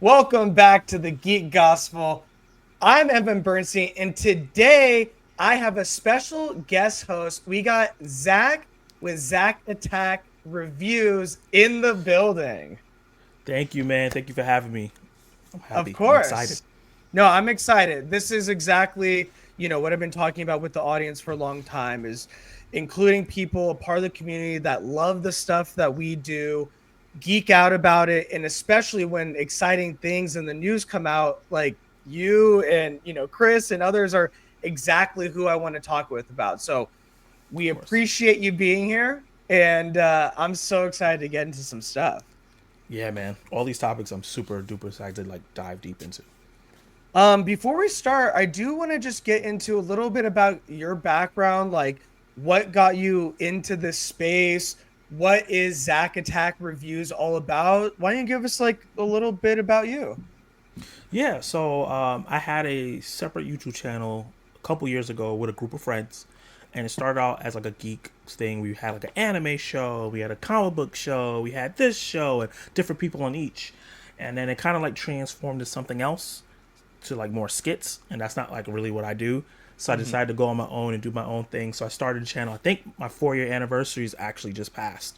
Welcome back to the Geek Gospel. I'm Evan Bernstein, and today I have a special guest host. We got Zach with Zach Attack Reviews in the building. Thank you, man. Thank you for having me. I'm Of happy. I'm excited. course. No, I'm excited. This is exactly, what I've been talking about with the audience for a long time is including people, a part of the community that love the stuff that we do, geek out about it, and especially when exciting things in the news come out, like you and, Chris and others are exactly who I want to talk with about. So we Of course. appreciate you being here, and I'm so excited to get into some stuff. Yeah, man. All these topics I'm super duper excited to dive deep into. Before we start, I do want to just get into a little bit about your background, like what got you into this space. What is Zack Attack Reviews all about? Why don't you give us like a little bit about you? Yeah, so I had a separate YouTube channel a couple years ago with a group of friends, and it started out as like a geek thing. We had like an anime show, we had a comic book show, we had this show, and different people on each. And then it kind of like transformed to something else, to like more skits, and that's not like really what I do. So I Mhm. decided to go on my own and do my own thing. So I started a channel. I think my 4 year anniversary is actually just passed.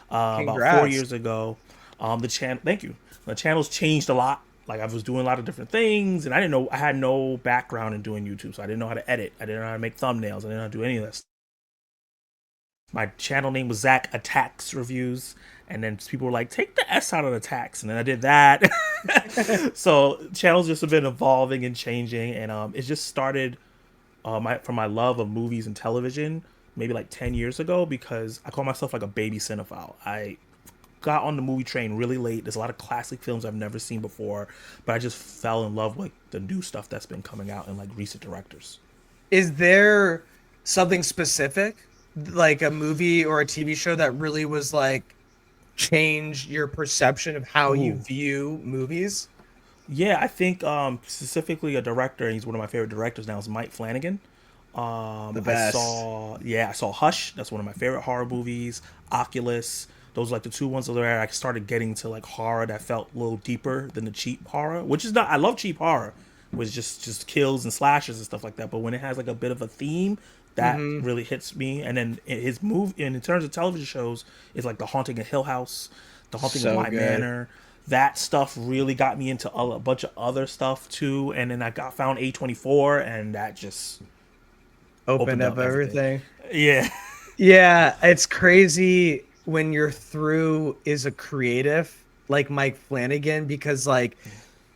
About four Congrats. years ago. The channel, thank you. The channel's changed a lot. Like I was doing a lot of different things, and I didn't know I had no background in doing YouTube, so I didn't know how to edit. I didn't know how to make thumbnails. I didn't know how to do any of this. My channel name was Zach Attacks Reviews, and then people were like, "Take the S out of attacks," and then I did that. So channels just have been evolving and changing, and it just started from my love of movies and television maybe like 10 years ago, because I call myself like a baby cinephile. I got on the movie train really late. There's a lot of classic films I've never seen before, but I just fell in love with the new stuff that's been coming out and like recent directors. Is there something specific, like a movie or a TV show that really was like change your perception of how you Ooh. view movies? Yeah, I think specifically a director, and he's one of my favorite directors now, is Mike Flanagan. The I best. saw, yeah, I saw Hush. That's one of my favorite horror movies. Oculus. Those are like the two ones where I started getting to like horror that felt a little deeper than the cheap horror, which is not. I love cheap horror, which just kills and slashes and stuff like that. But when it has like a bit of a theme, that Hmm. really hits me. And then his move, and in terms of television shows, is like The Haunting of Hill House, The Haunting of So Bly good. Manor. That stuff really got me into a bunch of other stuff too. And then I got found A24, and that just Opened opened up up everything. everything. Yeah. Yeah, it's crazy when you're through is a creative like Mike Flanagan because like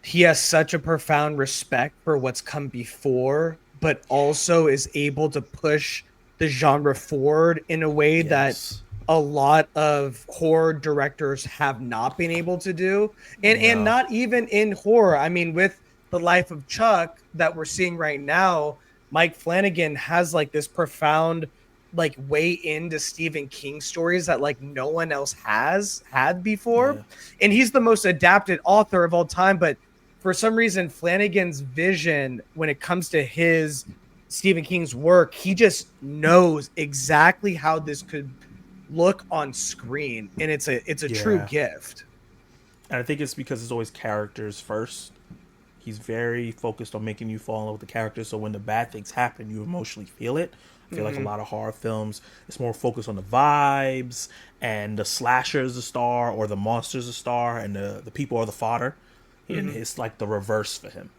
he has such a profound respect for what's come before, but also is able to push the genre forward in a way that Yes. a lot of horror directors have not been able to do. And No. not even in horror. I mean, with the life of Chuck that we're seeing right now, Mike Flanagan has like this profound like way into Stephen King stories that like no one else has had before. Yeah. And he's the most adapted author of all time, but for some reason Flanagan's vision when it comes to his Stephen King's work, he just knows exactly how this could look on screen, and it's a true Yeah. gift. And I think it's because it's always characters first. He's very focused on making you fall in love with the characters, so when the bad things happen, you emotionally feel it. I feel like a Hmm. lot of horror films, it's more focused on the vibes, and the slasher is the star, or the monster's the star, and the people are the fodder. And Hmm. it's like the reverse for him.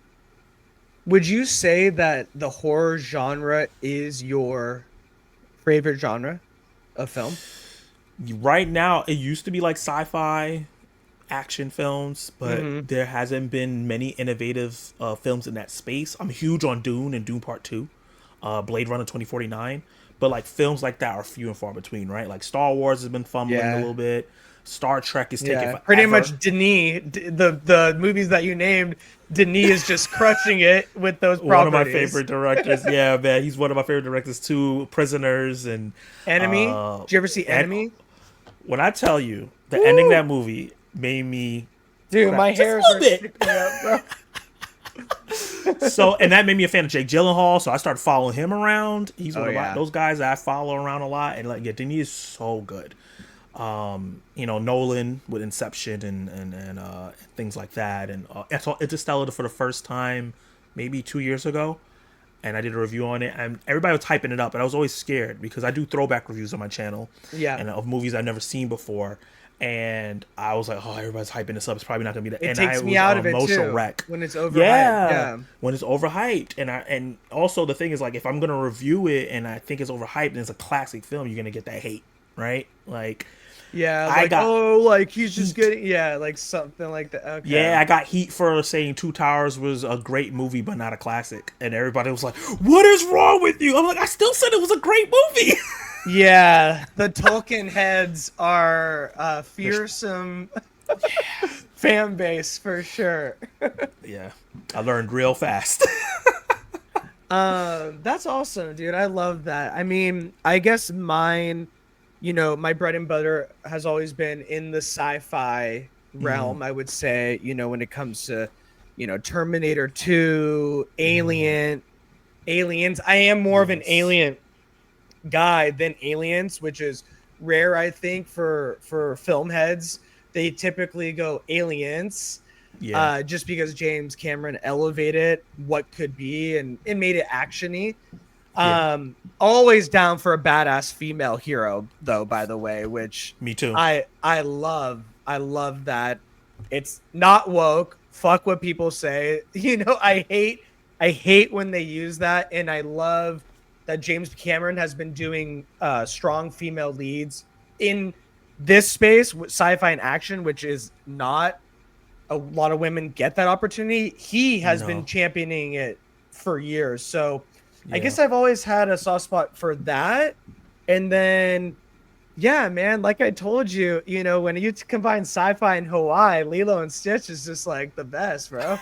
Would you say that the horror genre is your favorite genre of film? Right now, it used to be like sci-fi action films, but Hmm. there hasn't been many innovative films in that space. I'm huge on Dune and Dune Part 2, Blade Runner 2049, but like films like that are few and far between, right? Like Star Wars has been fumbling a Yeah. little bit. Star Trek is taking Yeah, pretty forever. much Denis, the movies that you named, Denis is just crushing it with those One of my properties. favorite directors. Yeah, man, he's one of my favorite directors too. Prisoners and Enemy? uh Did you ever see and Enemy? when I tell you the ending of Woo! that movie made me Dude, cry my just hairs a are little bit. sticking up, bro. So, and that made me a fan of Jake Gyllenhaal. So I started following him around. He's Oh one of yeah. those guys that I follow around a lot. And like, yeah, Denis is so good. Nolan with Inception and things like that, and I saw Interstellar for the first time maybe 2 years ago, and I did a review on it, and everybody was hyping it up, and I was always scared because I do throwback reviews on my channel, Yeah. and of movies I've never seen before, and I was like, oh, everybody's hyping this up. It's probably not gonna be that, It and I takes me was out an of it emotional too wreck. when it's overhyped. Yeah, Yeah. when it's overhyped, and also the thing is like if I'm gonna review it and I think it's overhyped and it's a classic film, you're gonna get that hate, right? Like Yeah, I like, got oh, like he's just heat. getting, yeah, like something like that. Okay. Yeah, I got heat for saying Two Towers was a great movie but not a classic, and everybody was like, "What is wrong with you?" I'm like, I still said it was a great movie. Yeah, the Tolkien heads are fearsome fan base for sure. Yeah, I learned real fast. That's awesome, dude. I love that. I mean, I guess mine, my bread and butter has always been in the sci-fi realm, I would say, when it comes to, Terminator 2, Aliens. I am more of an Yes. alien guy than Aliens, which is rare, I think, for film heads. They typically go Aliens, Yeah. just because James Cameron elevated what could be and it made it actiony. Yeah. Always down for a badass female hero, though. By the way, which Me too. I love. I love that it's not woke. Fuck what people say. I hate when they use that, and I love that James Cameron has been doing strong female leads in this space, sci-fi and action, which is not a lot of women get that opportunity. He has been No. championing it for years. So I Yeah. guess I've always had a soft spot for that. And then, yeah, man, like I told you, when you combine sci-fi and Hawaii, Lilo and Stitch is just like the best, bro.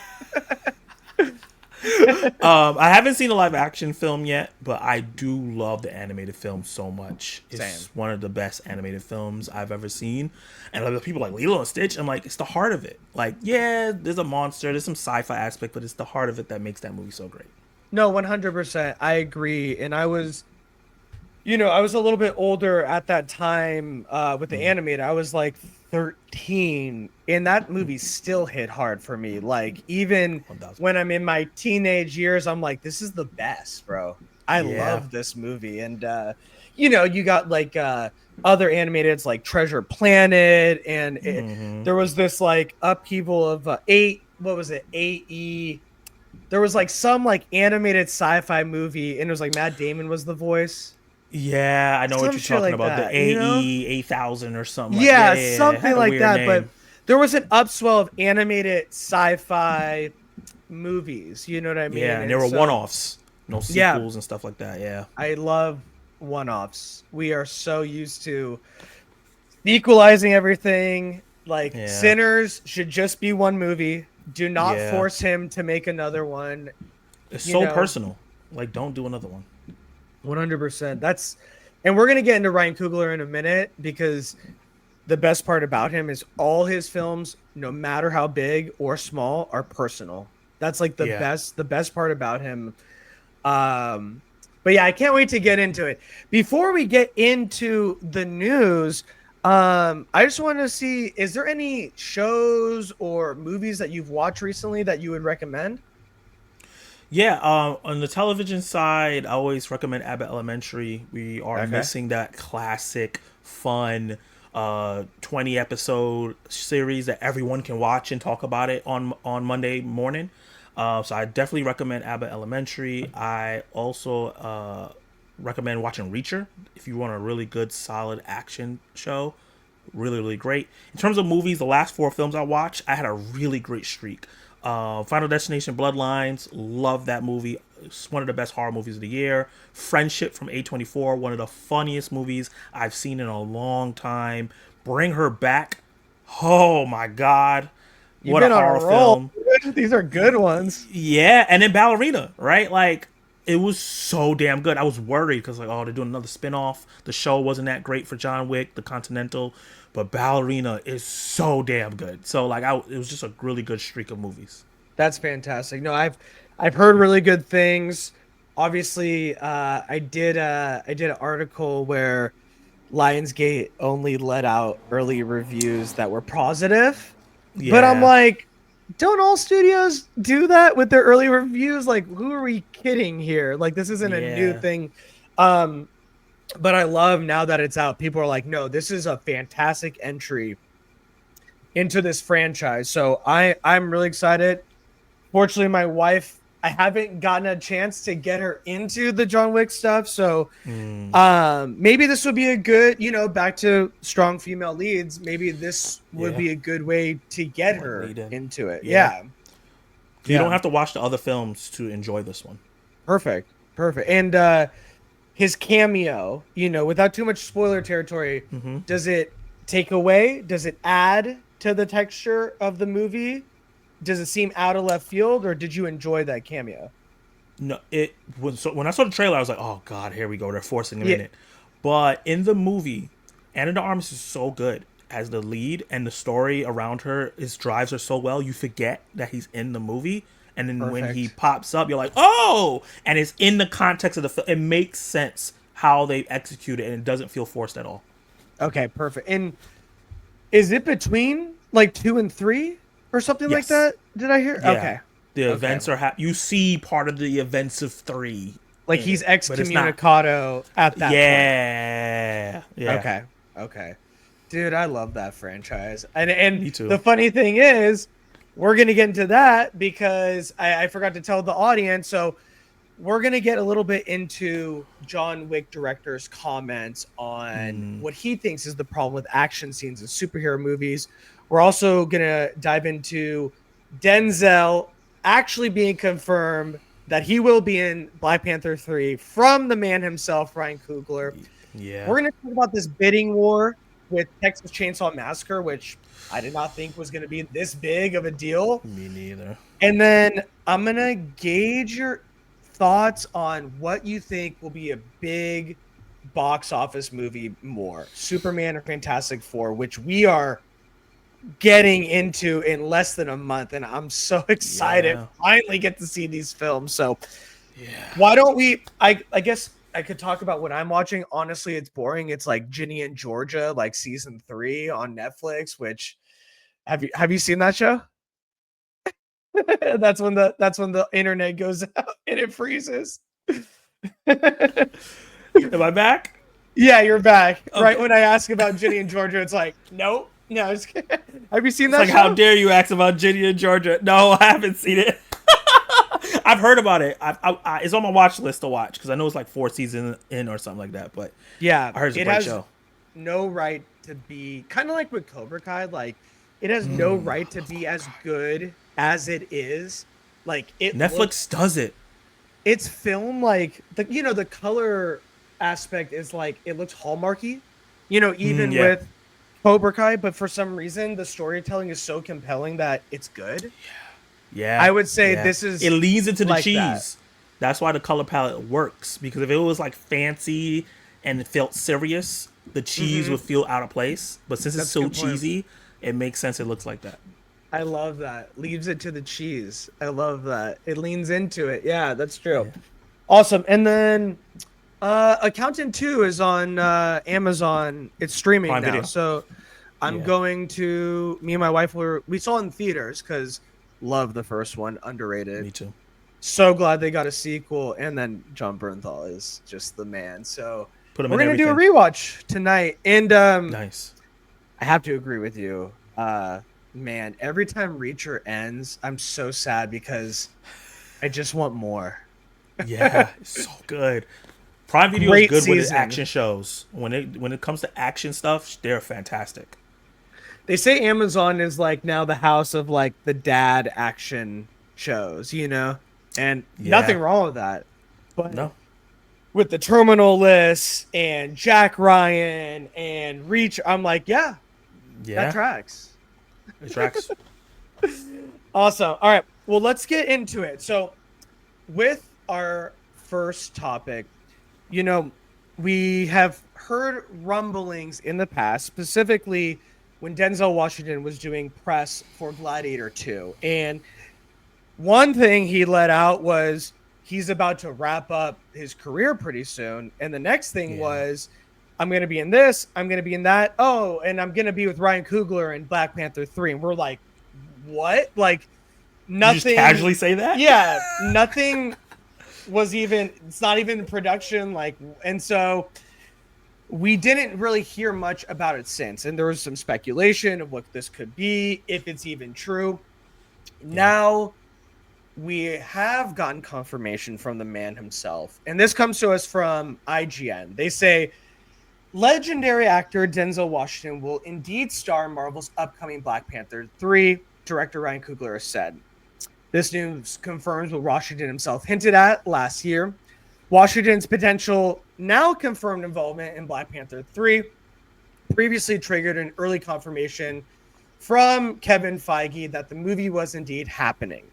I haven't seen a live action film yet, but I do love the animated film so much. Same. It's one of the best animated films I've ever seen. And other people like Lilo and Stitch, I'm like, it's the heart of it. Like, yeah, there's a monster, there's some sci-fi aspect, but it's the heart of it that makes that movie so great. No, 100%. I agree. And I was a little bit older at that time with the animated. I was like 13, and that movie still hit hard for me. Like, even 1000. when I'm in my teenage years, I'm like, this is the best, bro. I Yeah. love this movie. And, you got like other animateds like Treasure Planet, and there was this like upheaval of what was it? AE. There was like some like animated sci-fi movie, and it was like Matt Damon was the voice. Yeah, I know what Some you're shit talking like about. The that. AE 8000 or something like. Yeah, Yeah, yeah, yeah. It something had a like weird that. But name. there was an upswell of animated sci-fi movies. You know what I Yeah, mean? and there And were so, one-offs, no yeah, sequels and stuff like that. Yeah. I love one-offs. We are so used to equalizing everything. Like, Yeah. Sinners should just be one movie. Do not Yeah. force him to make another one. It's You so know, personal. Like, don't do another one. 100%. And we're gonna get into Ryan Coogler in a minute, because the best part about him is all his films, no matter how big or small, are personal. That's like the Yeah. best part about him. Um, but yeah, I can't wait to get into it. Before we get into the news, I just want to see, is there any shows or movies that you've watched recently that you would recommend? Yeah, on the television side, I always recommend Abbott Elementary. We are Okay. missing that classic, fun, 20 episode series that everyone can watch and talk about it on Monday morning. So I definitely recommend Abbott Elementary. I also recommend watching Reacher if you want a really good, solid action show. Really, really great. In terms of movies, the last four films I watched, I had a really great streak. Final Destination Bloodlines, love that movie. It's one of the best horror movies of the year. Friendship from A24, one of the funniest movies I've seen in a long time. Bring Her Back. Oh my God. You've What a been on a horror roll. film. These are good ones. Yeah, and then Ballerina, right? Like, it was so damn good. I was worried because, like, oh, they're doing another spinoff. The show wasn't that great for John Wick, the Continental, but Ballerina is so damn good. So, like, it was just a really good streak of movies. That's fantastic. No, I've heard really good things. Obviously, I did an article where Lionsgate only let out early reviews that were positive. But I'm Yeah, like, don't all studios do that with their early reviews? Like, who are we kidding here? Like, this isn't a new yeah, thing. Um, but I love now that it's out. People are like, no, this is a fantastic entry into this franchise. So I'm really excited. Fortunately, my wife, I haven't gotten a chance to get her into the John Wick stuff. So mm, maybe this would be a good, back to strong female leads. Maybe this would yeah. be a good way to get Like her lead in. into it. Yeah, Yeah. you don't Yeah. have to watch the other films to enjoy this one. Perfect. Perfect. And his cameo, without too much spoiler territory, Mm-hmm. does it take away? Does it add to the texture of the movie? Does it seem out of left field, or did you enjoy that cameo? No, it was so when I saw the trailer, I was like, "Oh God, here we go. They're forcing him Yeah. in it." But in the movie, Anna de Armas is so good as the lead, and the story around her is drives her so well. You forget that he's in the movie, and then when he Perfect. pops up, you're like, "Oh!" And it's in the context of the film. It makes sense how they execute it, and it doesn't feel forced at all. Okay, perfect. And is it between like 2 and 3 or something like Yes, that? Did I hear? yeah. Okay. The Okay. events are you see part of the events of 3 Like in he's it, but it's not. excommunicado at that point. Yeah, yeah. Okay. Okay. Dude, I love that franchise. And Me too. the funny thing is, we're gonna get into that because I forgot to tell the audience. So we're gonna get a little bit into John Wick director's comments on Mm, what he thinks is the problem with action scenes in superhero movies. We're also gonna dive into Denzel actually being confirmed that he will be in Black Panther 3 from the man himself, Ryan Coogler. yeah. We're going to talk about this bidding war with Texas Chainsaw Massacre, which I did not think was going to be this big of a deal. Me neither. And then I'm going to gauge your thoughts on what you think will be a big box office movie more, Superman or Fantastic Four, which we are getting into in less than a month. And I'm so excited Yeah. finally get to see these films. So Yeah. why don't we? I guess I could talk about what I'm watching. Honestly, it's boring. It's like Ginny and Georgia, like season 3 on Netflix. Which have you seen that show? That's when the internet goes out and it freezes. Am I back? Yeah, you're back. Right Okay. when I ask about Ginny and Georgia, it's like, nope, no. Have you seen It's that like, how show? dare you ask about Ginny and Georgia? No, I haven't seen it. I've heard about it. It's on my watch list to watch because I know it's like 4 seasons in or something like that. But Yeah, I heard it's a it great has show. no right to be kind of like with Cobra Kai. Like, it has no right to be as good as it is. Like, Netflix does it. it's filmed like the color aspect is like it looks hallmarky, even Yeah. with Cobra Kai. But for some reason, the storytelling is so compelling that it's good. Yeah. I would say Yeah. this It is leans into the like that. cheese. That's why the color palette works. Because if it was like fancy and it felt serious, the cheese Hmm. would feel out of place. But since it's That's a so good point. cheesy, it makes sense. It looks like that. I love that. Leaves it to the cheese. I love that. It leans into it. Yeah, that's true. Yeah. Awesome. And then Accountant 2 is on Amazon. It's streaming Prime now. Video. So I'm Yeah. going to me and my wife we saw it in theaters because love the first one, underrated. Me too. So glad they got a sequel, and then John Bernthal is just the man. So Put them we're in gonna do a everything. rewatch tonight. And Nice. I have to agree with you. Man, every time Reacher ends, I'm so sad because I just want more. Yeah. It's so good. Prime Video is Great good with its season. action shows. When it comes to action stuff, they're fantastic. They say Amazon is like now the house of like the dad action shows, and Yeah. nothing wrong with that. But No. with the Terminal List and Jack Ryan and Reach, I'm like, yeah, that Yeah. tracks. It tracks. Awesome. All right. Well, let's get into it. So, with our first topic, you know, we have heard rumblings in the past, specifically when Denzel Washington was doing press for Gladiator 2. And one thing he let out was he's about to wrap up his career pretty soon. And the next thing Yeah. was I'm going to be in this. I'm going to be in that. Oh, and I'm going to be with Ryan Coogler in Black Panther 3. And we're like, what? Like, You just nothing. casually say that? Yeah, nothing was even, it's not even in production. Like, and so we didn't really hear much about it since. And there was some speculation of what this could be, if it's even true. Yeah. Now we have gotten confirmation from the man himself. And this comes to us from IGN. They say, legendary actor Denzel Washington will indeed star in Marvel's upcoming Black Panther 3, director Ryan Coogler has said. This news confirms what Washington himself hinted at last year. Washington's potential now confirmed involvement in Black Panther 3 previously triggered an early confirmation from Kevin Feige that the movie was indeed happening.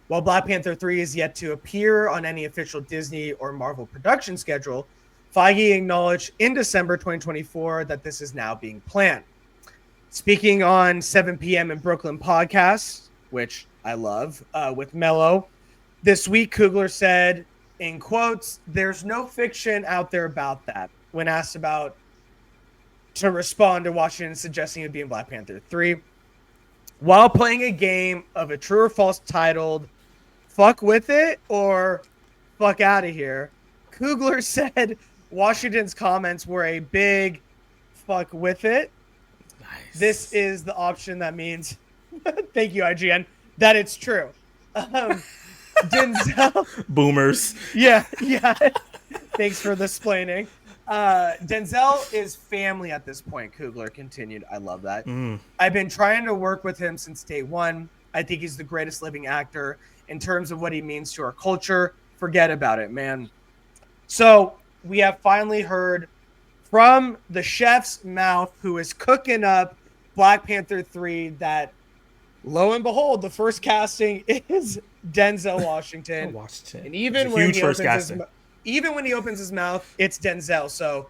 While Black Panther 3 is yet to appear on any official Disney or Marvel production schedule, Feige acknowledged in December 2024 that this is now being planned. Speaking on 7 p.m. in Brooklyn podcast, which I love, with Mello, this week Coogler said, in quotes, "There's no fiction out there about that." When asked about to respond to Washington suggesting it would be in Black Panther 3, while playing a game of a true or false titled "Fuck with it" or "Fuck out of here," Coogler said Washington's comments were a big "fuck with it." Nice. This is the option that means, thank you, IGN, that it's true. Denzel. Boomers. Yeah. Thanks for the explaining. Denzel is family at this point, Coogler continued. I love that. I've been trying to work with him since day one. I think he's the greatest living actor in terms of what he means to our culture. Forget about it, man. So we have finally heard from the chef's mouth who is cooking up Black Panther 3 that, lo and behold, the first casting is Denzel Washington. And even when he opens his mouth, it's Denzel. So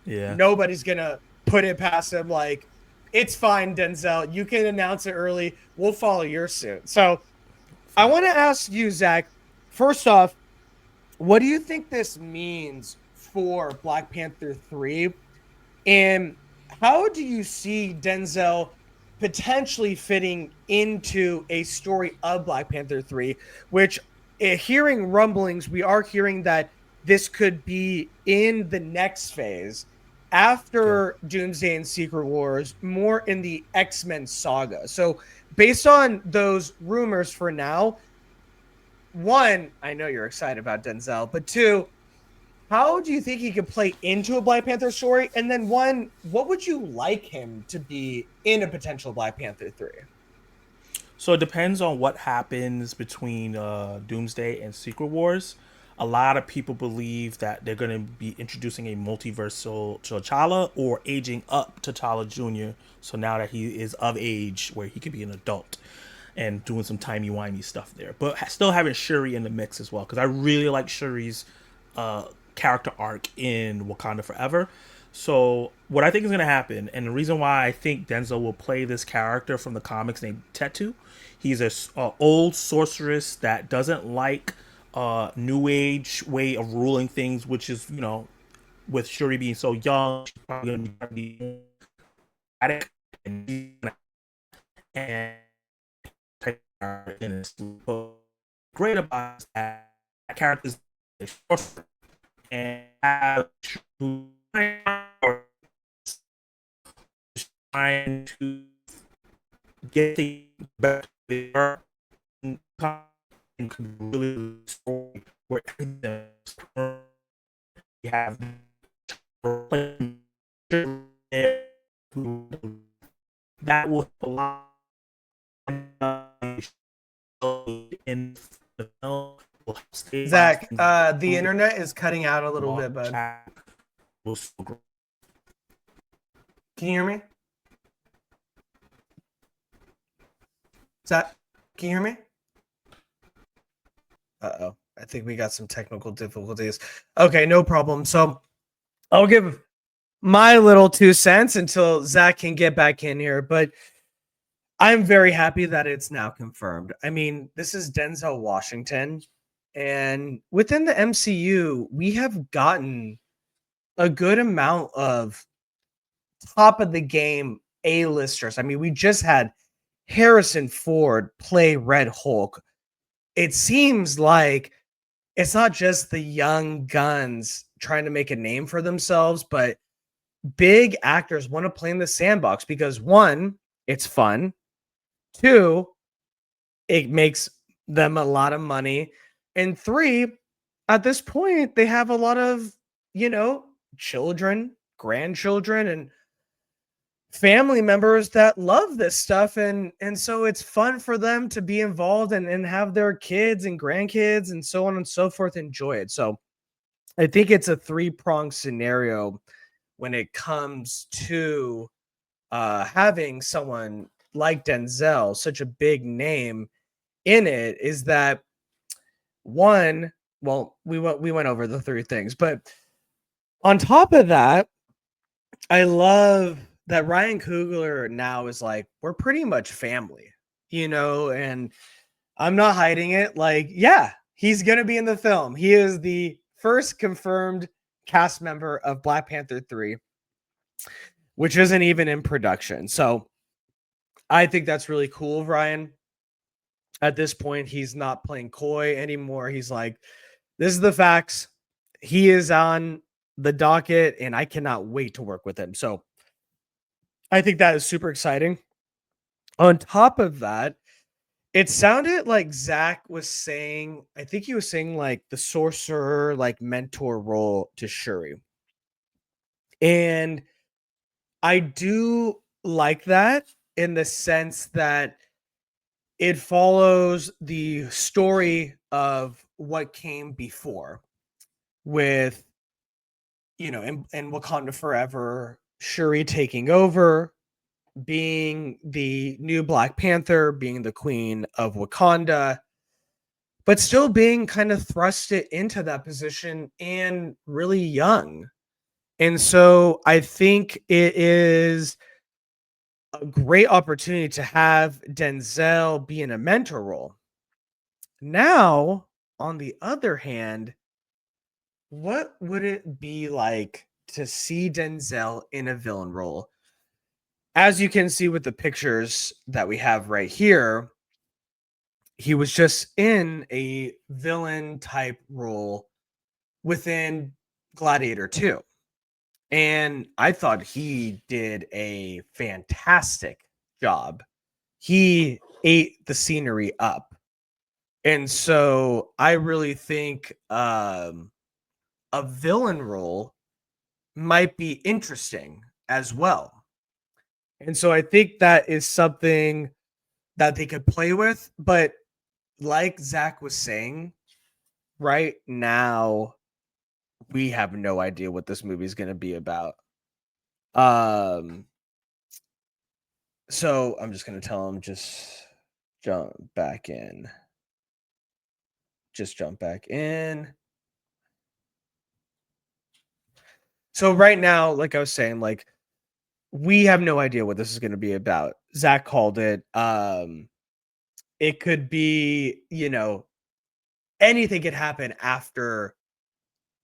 yeah, nobody's gonna put it past him. Like, it's fine, Denzel. You can announce it early. We'll follow your suit. So I want to ask you, Zach, first off, what do you think this means for Black Panther 3? And how do you see Denzel potentially fitting into a story of Black Panther 3, which, hearing rumblings, we are hearing that this could be in the next phase after Doomsday and Secret Wars, more in the X-Men saga. So based on those rumors for now, one, I know you're excited about Denzel, but two, how do you think he could play into a Black Panther story? And then one, what would you like him to be in a potential Black Panther 3? So it depends on what happens between Doomsday and Secret Wars. A lot of people believe that they're going to be introducing a multiversal T'Challa or aging up T'Challa Jr. So now that he is of age where he could be an adult and doing some timey-wimey stuff there. But still having Shuri in the mix as well, because I really like Shuri's character arc in Wakanda Forever. So what I think is going to happen, and the reason why I think Denzel will play this character from the comics named Tetu, he's a old sorceress that doesn't like new age way of ruling things, which is, you know, with Shuri being so young, she's probably going to be addict and great about that characters and have trying to get the better and really story where you have that will allow in the film. Zach, the internet is cutting out a little bit, bud. Can you hear me? Zach, can you hear me? Uh-oh. I think we got some technical difficulties. Okay, no problem. So I'll give my little 2 cents until Zach can get back in here. But I'm very happy that it's now confirmed. I mean, this is Denzel Washington. And within the MCU, we have gotten a good amount of top of the game A-listers. I mean, we just had Harrison Ford play Red Hulk. It seems like it's not just the young guns trying to make a name for themselves, but big actors want to play in the sandbox because one, it's fun. Two, it makes them a lot of money. And three, at this point, they have a lot of, you know, children, grandchildren, and family members that love this stuff. And so it's fun for them to be involved and have their kids and grandkids and so on and so forth enjoy it. So I think it's a three-pronged scenario when it comes to having someone like Denzel, such a big name in it, is that one, well, we went over the three things, but on top of that, I love that Ryan Coogler now is like, we're pretty much family, and I'm not hiding it. Like, yeah, he's gonna be in the film. He is the first confirmed cast member of Black Panther 3, which isn't even in production. So I think that's really cool, Ryan. At this point, he's not playing coy anymore. He's like, this is the facts. He is on the docket, and I cannot wait to work with him. So I think that is super exciting. On top of that, it sounded like Zach was saying, I think he was saying like the sorcerer, like mentor role to Shuri. And I do like that in the sense that it follows the story of what came before with, in Wakanda Forever, Shuri taking over, being the new Black Panther, being the queen of Wakanda, but still being kind of thrusted into that position and really young. And so I think it is a great opportunity to have Denzel be in a mentor role. Now, on the other hand, what would it be like to see Denzel in a villain role? As you can see with the pictures that we have right here, he was just in a villain type role within Gladiator 2. And I thought he did a fantastic job. He ate the scenery up. And so I really think a villain role might be interesting as well. And so I think that is something that they could play with. But like Zach was saying, right now, we have no idea what this movie is going to be about. Um, so I'm just going to tell him just jump back in. Just jump back in. So right now, like I was saying, like we have no idea what this is going to be about. Zach called it. It could be, anything could happen after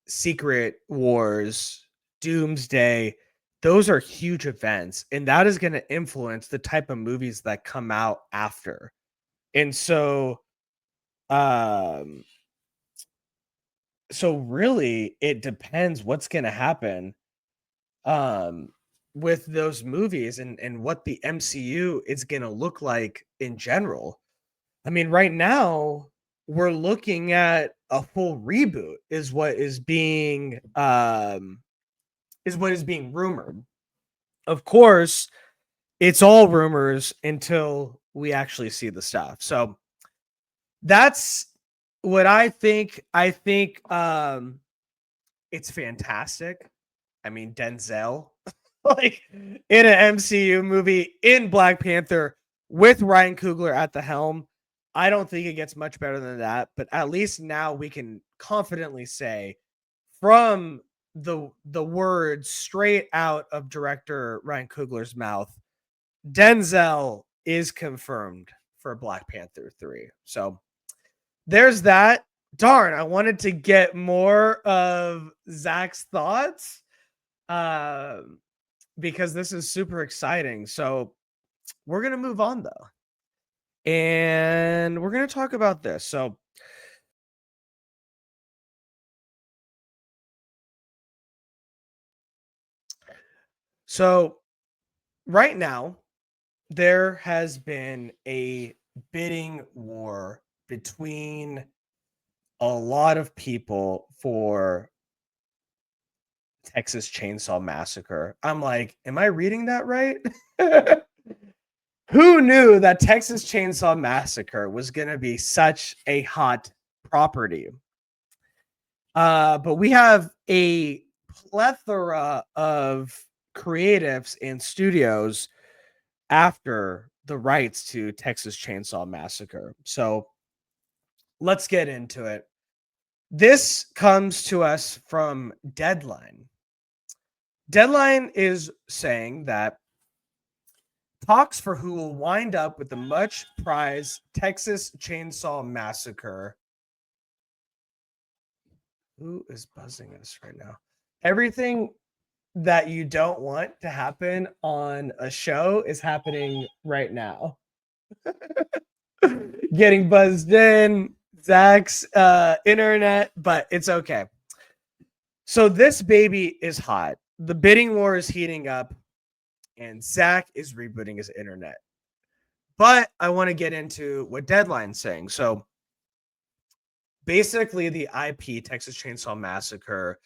Secret Wars, Doomsday. Those are huge events, and that is going to influence the type of movies that come out after. And um, so really, it depends what's going to happen um with those movies and what the MCU is going to look like in general. I mean, right now we're looking at a full reboot is what is being rumored. Of course, it's all rumors until we actually see the stuff. So that's what I think. I think it's fantastic. I mean, Denzel, like in an MCU movie in Black Panther with Ryan Coogler at the helm. I don't think it gets much better than that, but at least now we can confidently say from the words straight out of director Ryan Coogler's mouth, Denzel is confirmed for Black Panther 3. So there's that. Darn, I wanted to get more of Zach's thoughts, because this is super exciting. So we're gonna move on though, and we're gonna talk about this. So right now there has been a bidding war between a lot of people for Texas Chainsaw Massacre. I'm like, am I reading that right? Who knew that Texas Chainsaw Massacre was going to be such a hot property? But we have a plethora of creatives and studios after the rights to Texas Chainsaw Massacre. So let's get into it. This comes to us from Deadline. Deadline is saying that talks for who will wind up with the much prized Texas Chainsaw Massacre. Who is buzzing us right now? Everything that you don't want to happen on a show is happening right now. Getting buzzed in, Zach's internet, but it's okay. So this baby is hot. The bidding war is heating up, and Zach is rebooting his internet. But I want to get into what Deadline's saying. So basically, the IP Texas Chainsaw Massacre,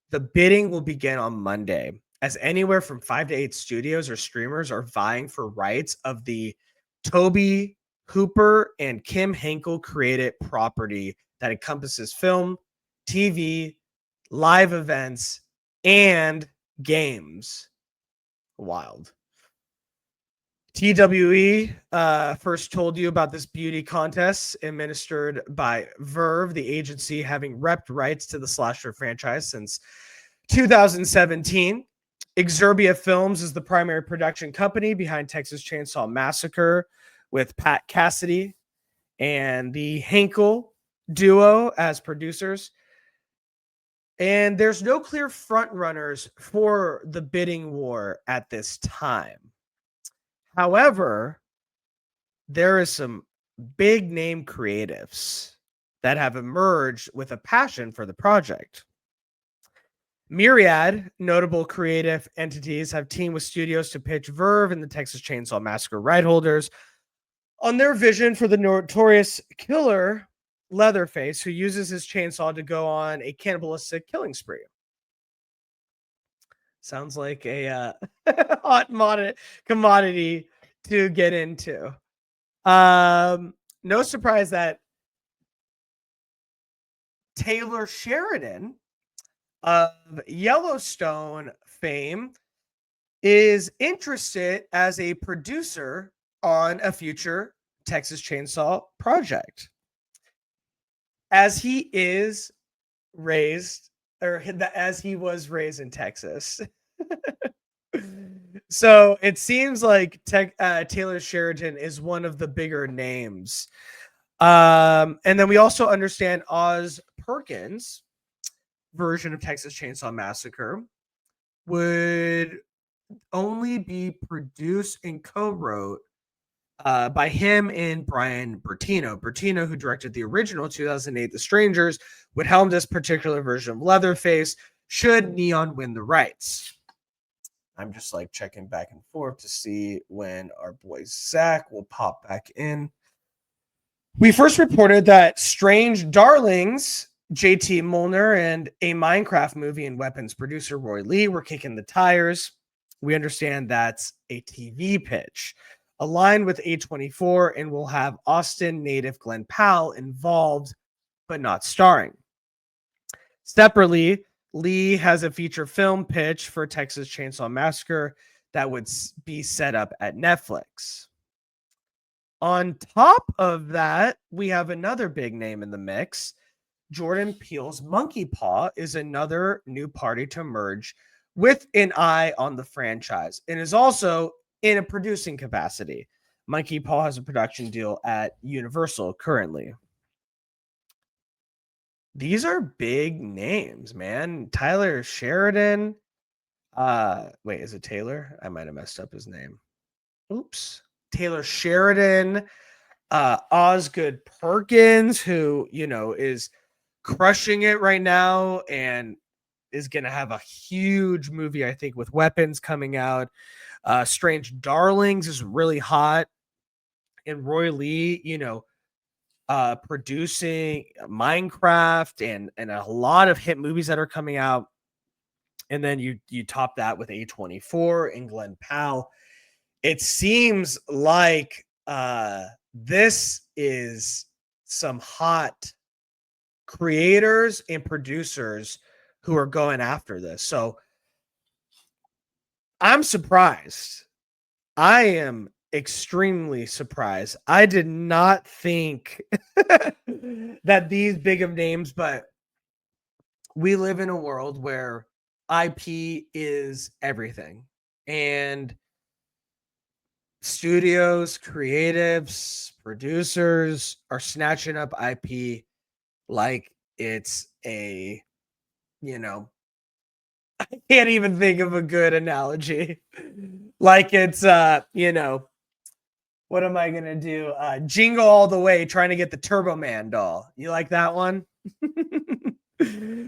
the bidding will begin on Monday, as anywhere from 5 to 8 studios or streamers are vying for rights of the Toby Hooper and Kim Henkel created property that encompasses film, TV, live events, and games. Wild. TWE first told you about this beauty contest administered by Verve, the agency having repped rights to the slasher franchise since 2017. Exerbia Films is the primary production company behind Texas Chainsaw Massacre, with Pat Cassidy and the Henkel duo as producers. And there's no clear frontrunners for the bidding war at this time. However, there is some big name creatives that have emerged with a passion for the project. Myriad notable creative entities have teamed with studios to pitch Verve and the Texas Chainsaw Massacre right holders on their vision for the notorious killer Leatherface, who uses his chainsaw to go on a cannibalistic killing spree. Sounds like a hot commodity to get into. No surprise that Taylor Sheridan of Yellowstone fame is interested as a producer on a future Texas Chainsaw project, as he is raised, or as he was raised in Texas. So it seems like Taylor Sheridan is one of the bigger names. And then we also understand Oz Perkins' version of Texas Chainsaw Massacre would only be produced and co-wrote by him and Brian Bertino. Bertino, who directed the original 2008 The Strangers, would helm this particular version of Leatherface should Neon win the rights. I'm just like checking back and forth to see when our boy Zach will pop back in. We first reported that Strange Darlings, JT Molnar, and a Minecraft movie and weapons producer Roy Lee were kicking the tires. We understand that's a TV pitch aligned with A24 and will have Austin native Glenn Powell involved, but not starring. Separately, Lee has a feature film pitch for Texas Chainsaw Massacre that would be set up at Netflix. On top of that, we have another big name in the mix. Jordan Peele's Monkey Paw is another new party to emerge with an eye on the franchise and is also in a producing capacity. Monkey Paw has a production deal at Universal currently. These are big names, man. Tyler Sheridan, Wait, is it Taylor? I might have messed up his name. Oops. Taylor Sheridan, Osgood Perkins, who, is crushing it right now and is going to have a huge movie, I think, with Weapons coming out. Strange Darlings is really hot. And Roy Lee, producing Minecraft and a lot of hit movies that are coming out. And then you top that with A24 and Glenn Powell. It seems like this is some hot creators and producers who are going after this. So I'm surprised. I am extremely surprised. I did not think that these big of names, but we live in a world where IP is everything. And studios, creatives, producers are snatching up IP like it's I can't even think of a good analogy. Like it's what am I gonna do? Jingle All the Way, trying to get the Turbo Man doll. You like that one?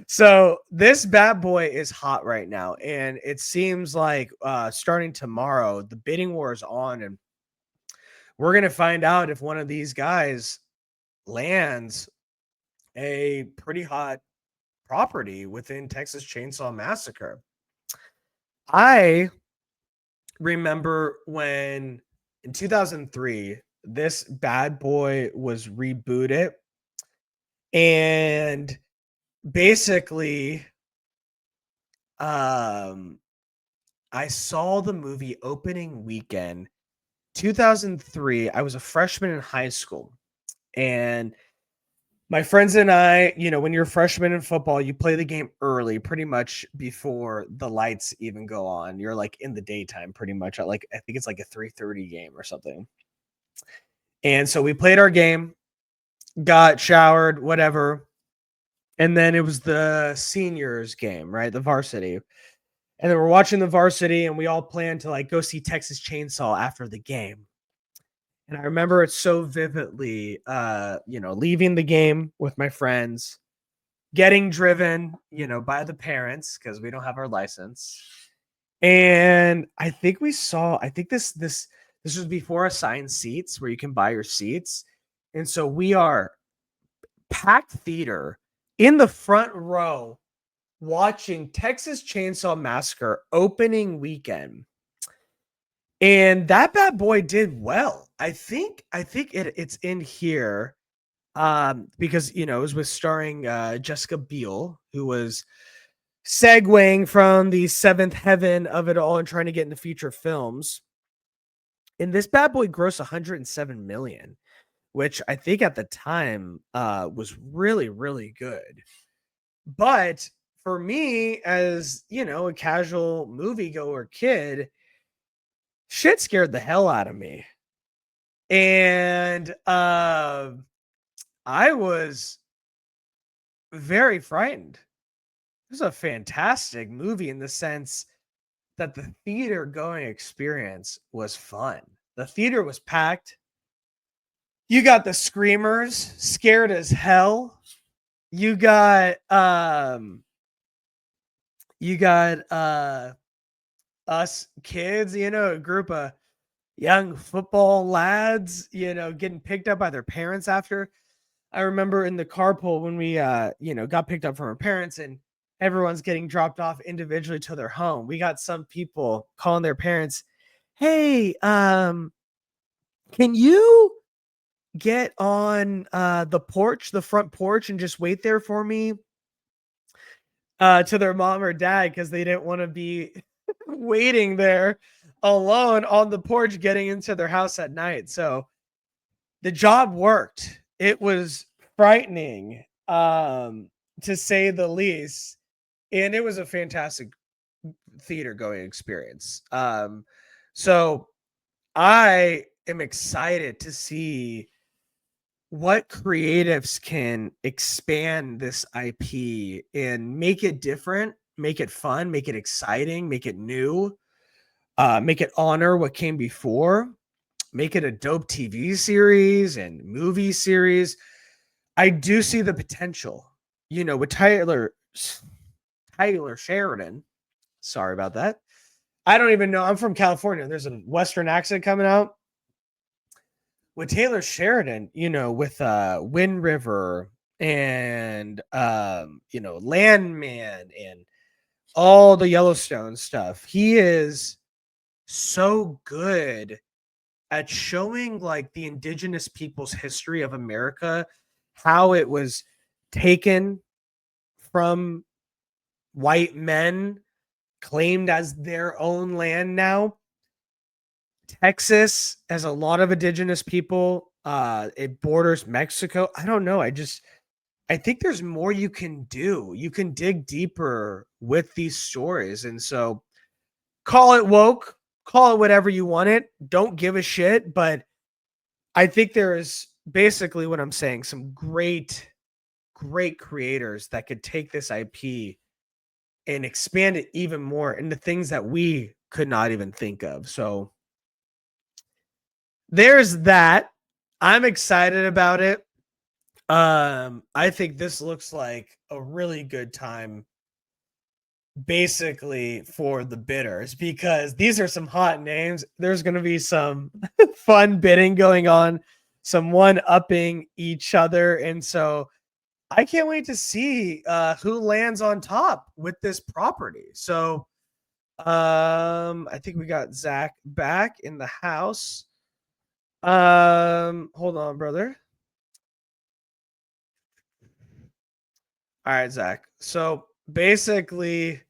So this bad boy is hot right now, and it seems like starting tomorrow, the bidding war is on, and we're gonna find out if one of these guys lands a pretty hot property within Texas Chainsaw Massacre. I remember when in 2003 this bad boy was rebooted, and basically I saw the movie opening weekend 2003. I was a freshman in high school, and my friends and I, when you're a freshman in football, you play the game early, pretty much before the lights even go on. You're like in the daytime, pretty much. At I think it's like a 3:30 game or something. And so we played our game, got showered, whatever, and then it was the seniors game, right? The varsity. And then we're watching the varsity, and we all planned to go see Texas Chainsaw after the game. And I remember it so vividly, leaving the game with my friends, getting driven, by the parents because we don't have our license. And I think this was before assigned seats where you can buy your seats. And so we are packed theater in the front row watching Texas Chainsaw Massacre opening weekend. And that bad boy did well. I think it's in here because it was with starring Jessica Biel, who was segueing from the seventh heaven of it all and trying to get into feature films. And this bad boy grossed 107 million, which I think at the time was really, really good. But for me, as a casual moviegoer kid, shit scared the hell out of me. And I was very frightened. It was a fantastic movie in the sense that the theater going experience was fun. The theater was packed. You got the screamers scared as hell. You got us kids, a group of young football lads, getting picked up by their parents after. I remember in the carpool when we got picked up from our parents and everyone's getting dropped off individually to their home. We got some people calling their parents, "Hey, can you get on the front porch and just wait there for me?" To their mom or dad because they didn't want to be waiting there alone on the porch getting into their house at night. So the job worked. It was frightening, to say the least. And it was a fantastic theater going experience. So I am excited to see what creatives can expand this IP and make it different make it fun, make it exciting, make it new, make it honor what came before, make it a dope TV series and movie series. I do see the potential, with Tyler Sheridan. Sorry about that. I don't even know. I'm from California. There's a Western accent coming out. With Taylor Sheridan, with Wind River and Landman and all the Yellowstone stuff. He is so good at showing like the indigenous people's history of America, how it was taken from white men, claimed as their own land now. Texas has a lot of indigenous people. It borders Mexico. I don't know. I think there's more you can do. You can dig deeper with these stories. And so call it woke, call it whatever you want it. Don't give a shit. But I think there is basically what I'm saying, some great, great creators that could take this IP and expand it even more into things that we could not even think of. So there's that. I'm excited about it. I think this looks like a really good time basically for the bidders because these are some hot names. There's going to be some fun bidding going on, some one upping each other. And so I can't wait to see who lands on top with this property. So I think we got Zach back in the house. Hold on, brother. All right, Zach. So basically,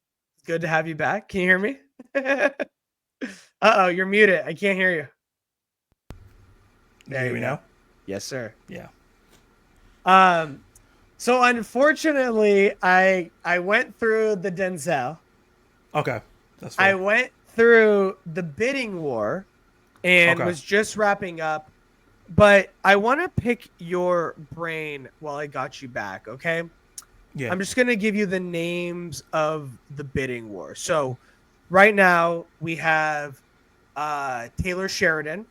good to have you back. Can you hear me? Uh-oh, you're muted. I can't hear you. There you hear me now? Yes, sir. Yeah. So unfortunately, I went through the Denzel. Okay. That's fair. I went through the bidding war and Okay. was just wrapping up. But I want to pick your brain while I got you back, okay? Yeah. I'm just going to give you the names of the bidding war. So right now we have Taylor Sheridan,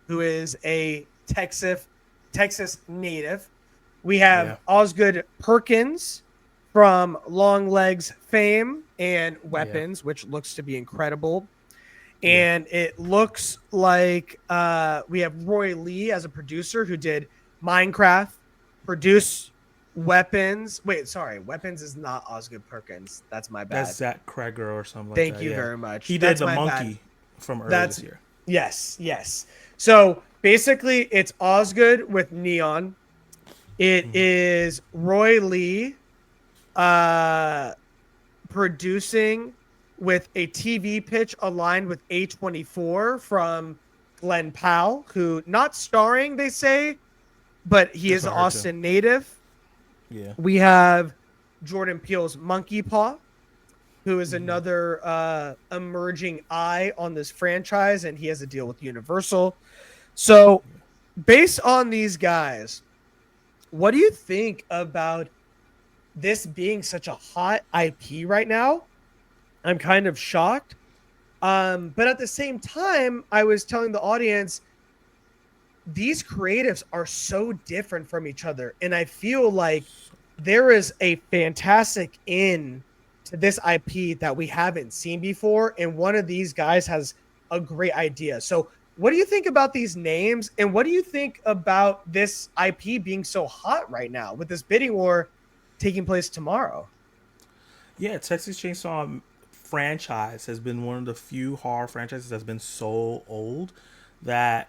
who is a Texas native. We have Osgood Perkins from Long Legs fame and Weapons, which looks to be incredible. And it looks like we have Roy Lee as a producer who did Minecraft, produce Weapons. Wait, sorry. Weapons is not Osgood Perkins. That's my bad. That's Zach Kreger or something like Thank that. you very much. He That's did the my monkey bad. from earlier this year. Yes. So basically, it's Osgood with Neon. It is Roy Lee producing with a TV pitch aligned with A24 from Glenn Powell, who not starring, they say, but he is an Austin native. Yeah. We have Jordan Peele's Monkey Paw, who is another emerging eye on this franchise, and he has a deal with Universal. So based on these guys, what do you think about this being such a hot IP right now? I'm kind of shocked. But at the same time, I was telling the audience, these creatives are so different from each other. And I feel like there is a fantastic in to this IP that we haven't seen before. And one of these guys has a great idea. So what do you think about these names? And what do you think about this IP being so hot right now with this bidding war taking place tomorrow? Yeah, Texas Chainsaw franchise has been one of the few horror franchises that's been so old that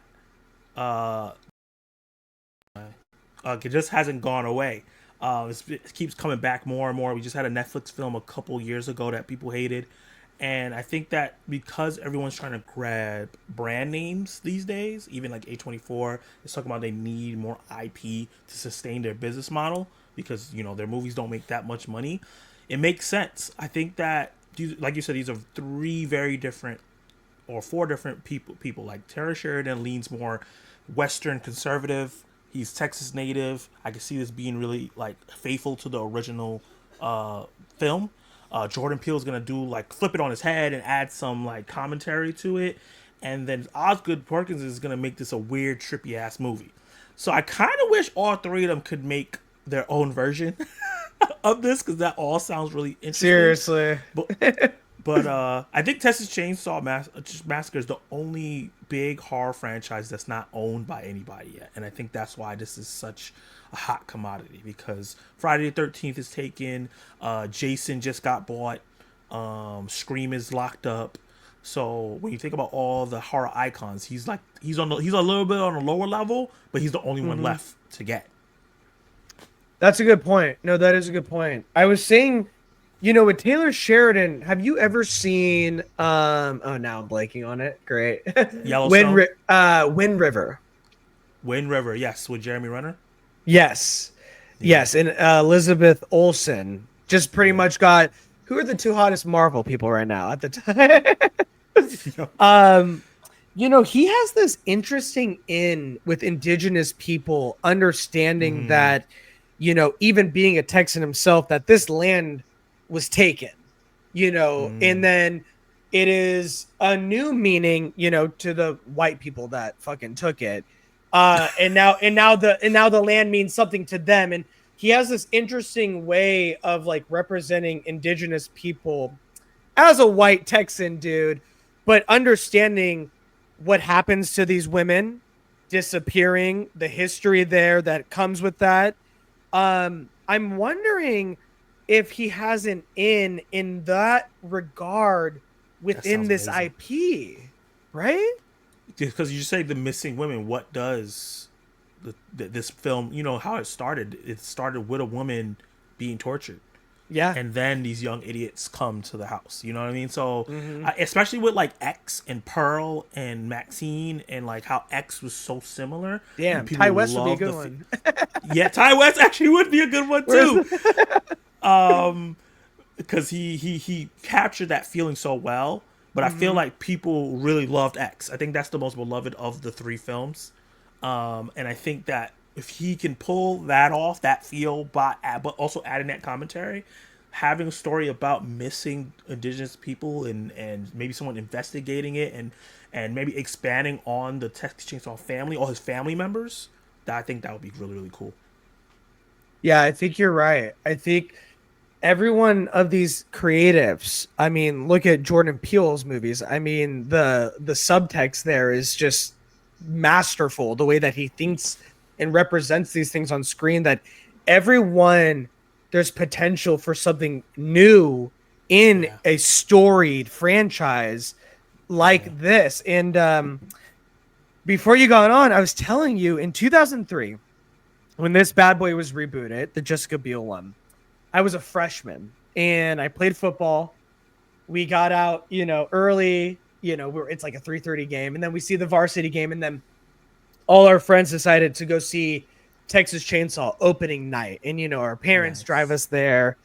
it just hasn't gone away. It keeps coming back more and more. We just had a Netflix film a couple years ago that people hated. And I think that because everyone's trying to grab brand names these days, even like A24 is talking about they need more IP to sustain their business model because, their movies don't make that much money. It makes sense. I think that, like you said, these are three very different or four different people. Like Taylor Sheridan leans more Western conservative. He's Texas native. I can see this being really like faithful to the original film. Jordan Peele's gonna do like flip it on his head and add some like commentary to it, and then Osgood Perkins is gonna make this a weird, trippy ass movie. So I kind of wish all three of them could make their own version of this because that all sounds really interesting. Seriously. But I think Texas Chainsaw Massacre is the only big horror franchise that's not owned by anybody yet, and I think that's why this is such a hot commodity because Friday the 13th is taken, Jason just got bought, Scream is locked up. So when you think about all the horror icons, he's a little bit on a lower level, but he's the only one left to get. That's a good point. No, that is a good point. I was saying, with Taylor Sheridan, have you ever seen oh, now I'm blanking on it. Great. Yellowstone? Wind River. Wind River, yes, with Jeremy Renner. Yes. Yeah. Yes, and Elizabeth Olsen just pretty much got who are the two hottest Marvel people right now at the time? He has this interesting in with indigenous people understanding that, even being a Texan himself, that this land was taken, and then it is a new meaning, to the white people that fucking took it. And now the land means something to them. And he has this interesting way of like representing indigenous people as a white Texan dude, but understanding what happens to these women disappearing, the history there that comes with that. I'm wondering if he has an in that regard within this amazing. IP, right? Because you say the missing women, what does this film, how it started? It started with a woman being tortured. Yeah. And then these young idiots come to the house. You know what I mean? So, especially with like X and Pearl and Maxine and like how X was so similar. Damn, Ty West would be a good one. Yeah, Ty West actually would be a good one too. Because he captured that feeling so well. But I feel like people really loved X. I think that's the most beloved of the three films. And I think that if he can pull that off, that feel, but also adding that commentary, having a story about missing indigenous people and maybe someone investigating it and maybe expanding on the Texas Chainsaw family or his family members, I think that would be really, really cool. Yeah, I think you're right. I think every one of these creatives, I mean, look at Jordan Peele's movies. I mean, the subtext there is just masterful, the way that he thinks and represents these things on screen, that everyone, there's potential for something new in a storied franchise like this. And before you got on, I was telling you in 2003, when this bad boy was rebooted, the Jessica Biel one, I was a freshman and I played football. We got out, early, it's like a 3:30 game. And then we see the varsity game. And then all our friends decided to go see Texas Chainsaw opening night. And, our parents drive us there.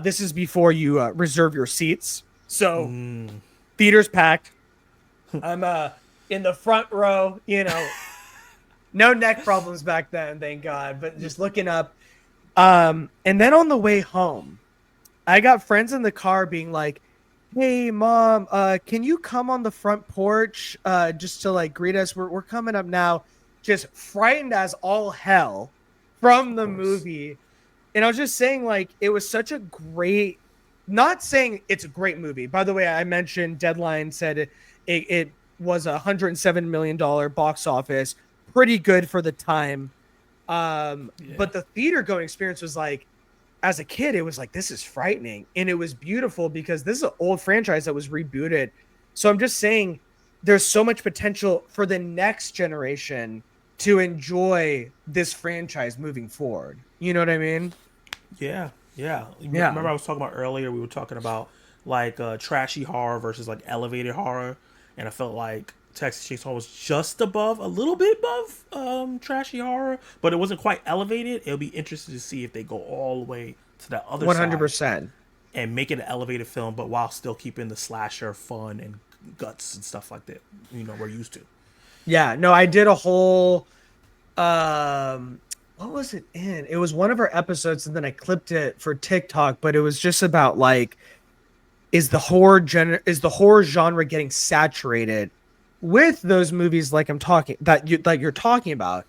This is before you reserve your seats. So theater's packed. I'm in the front row, no neck problems back then, thank God. But just looking up. And then on the way home, I got friends in the car being like, "Hey, Mom, can you come on the front porch just to like greet us? We're coming up now." Just frightened as all hell from the movie. And I was just saying, like, it was such a great, not saying it's a great movie. By the way, I mentioned Deadline said it was $107 million box office. Pretty good for the time. But the theater going experience was like, as a kid, it was like, this is frightening. And it was beautiful because this is an old franchise that was rebooted. So I'm just saying there's so much potential for the next generation to enjoy this franchise moving forward. You know what I mean? Yeah. Remember I was talking about earlier, we were talking about like trashy horror versus like elevated horror. And I felt like Texas Chainsaw was just above, a little bit above trashy horror, but it wasn't quite elevated. It'll be interesting to see if they go all the way to that other 100%. side and make it an elevated film, but while still keeping the slasher fun and guts and stuff like that, we're used to. Yeah, no, I did a whole what was it in? It was one of our episodes, and then I clipped it for TikTok, but it was just about like, is the horror genre getting saturated with those movies like you're talking about?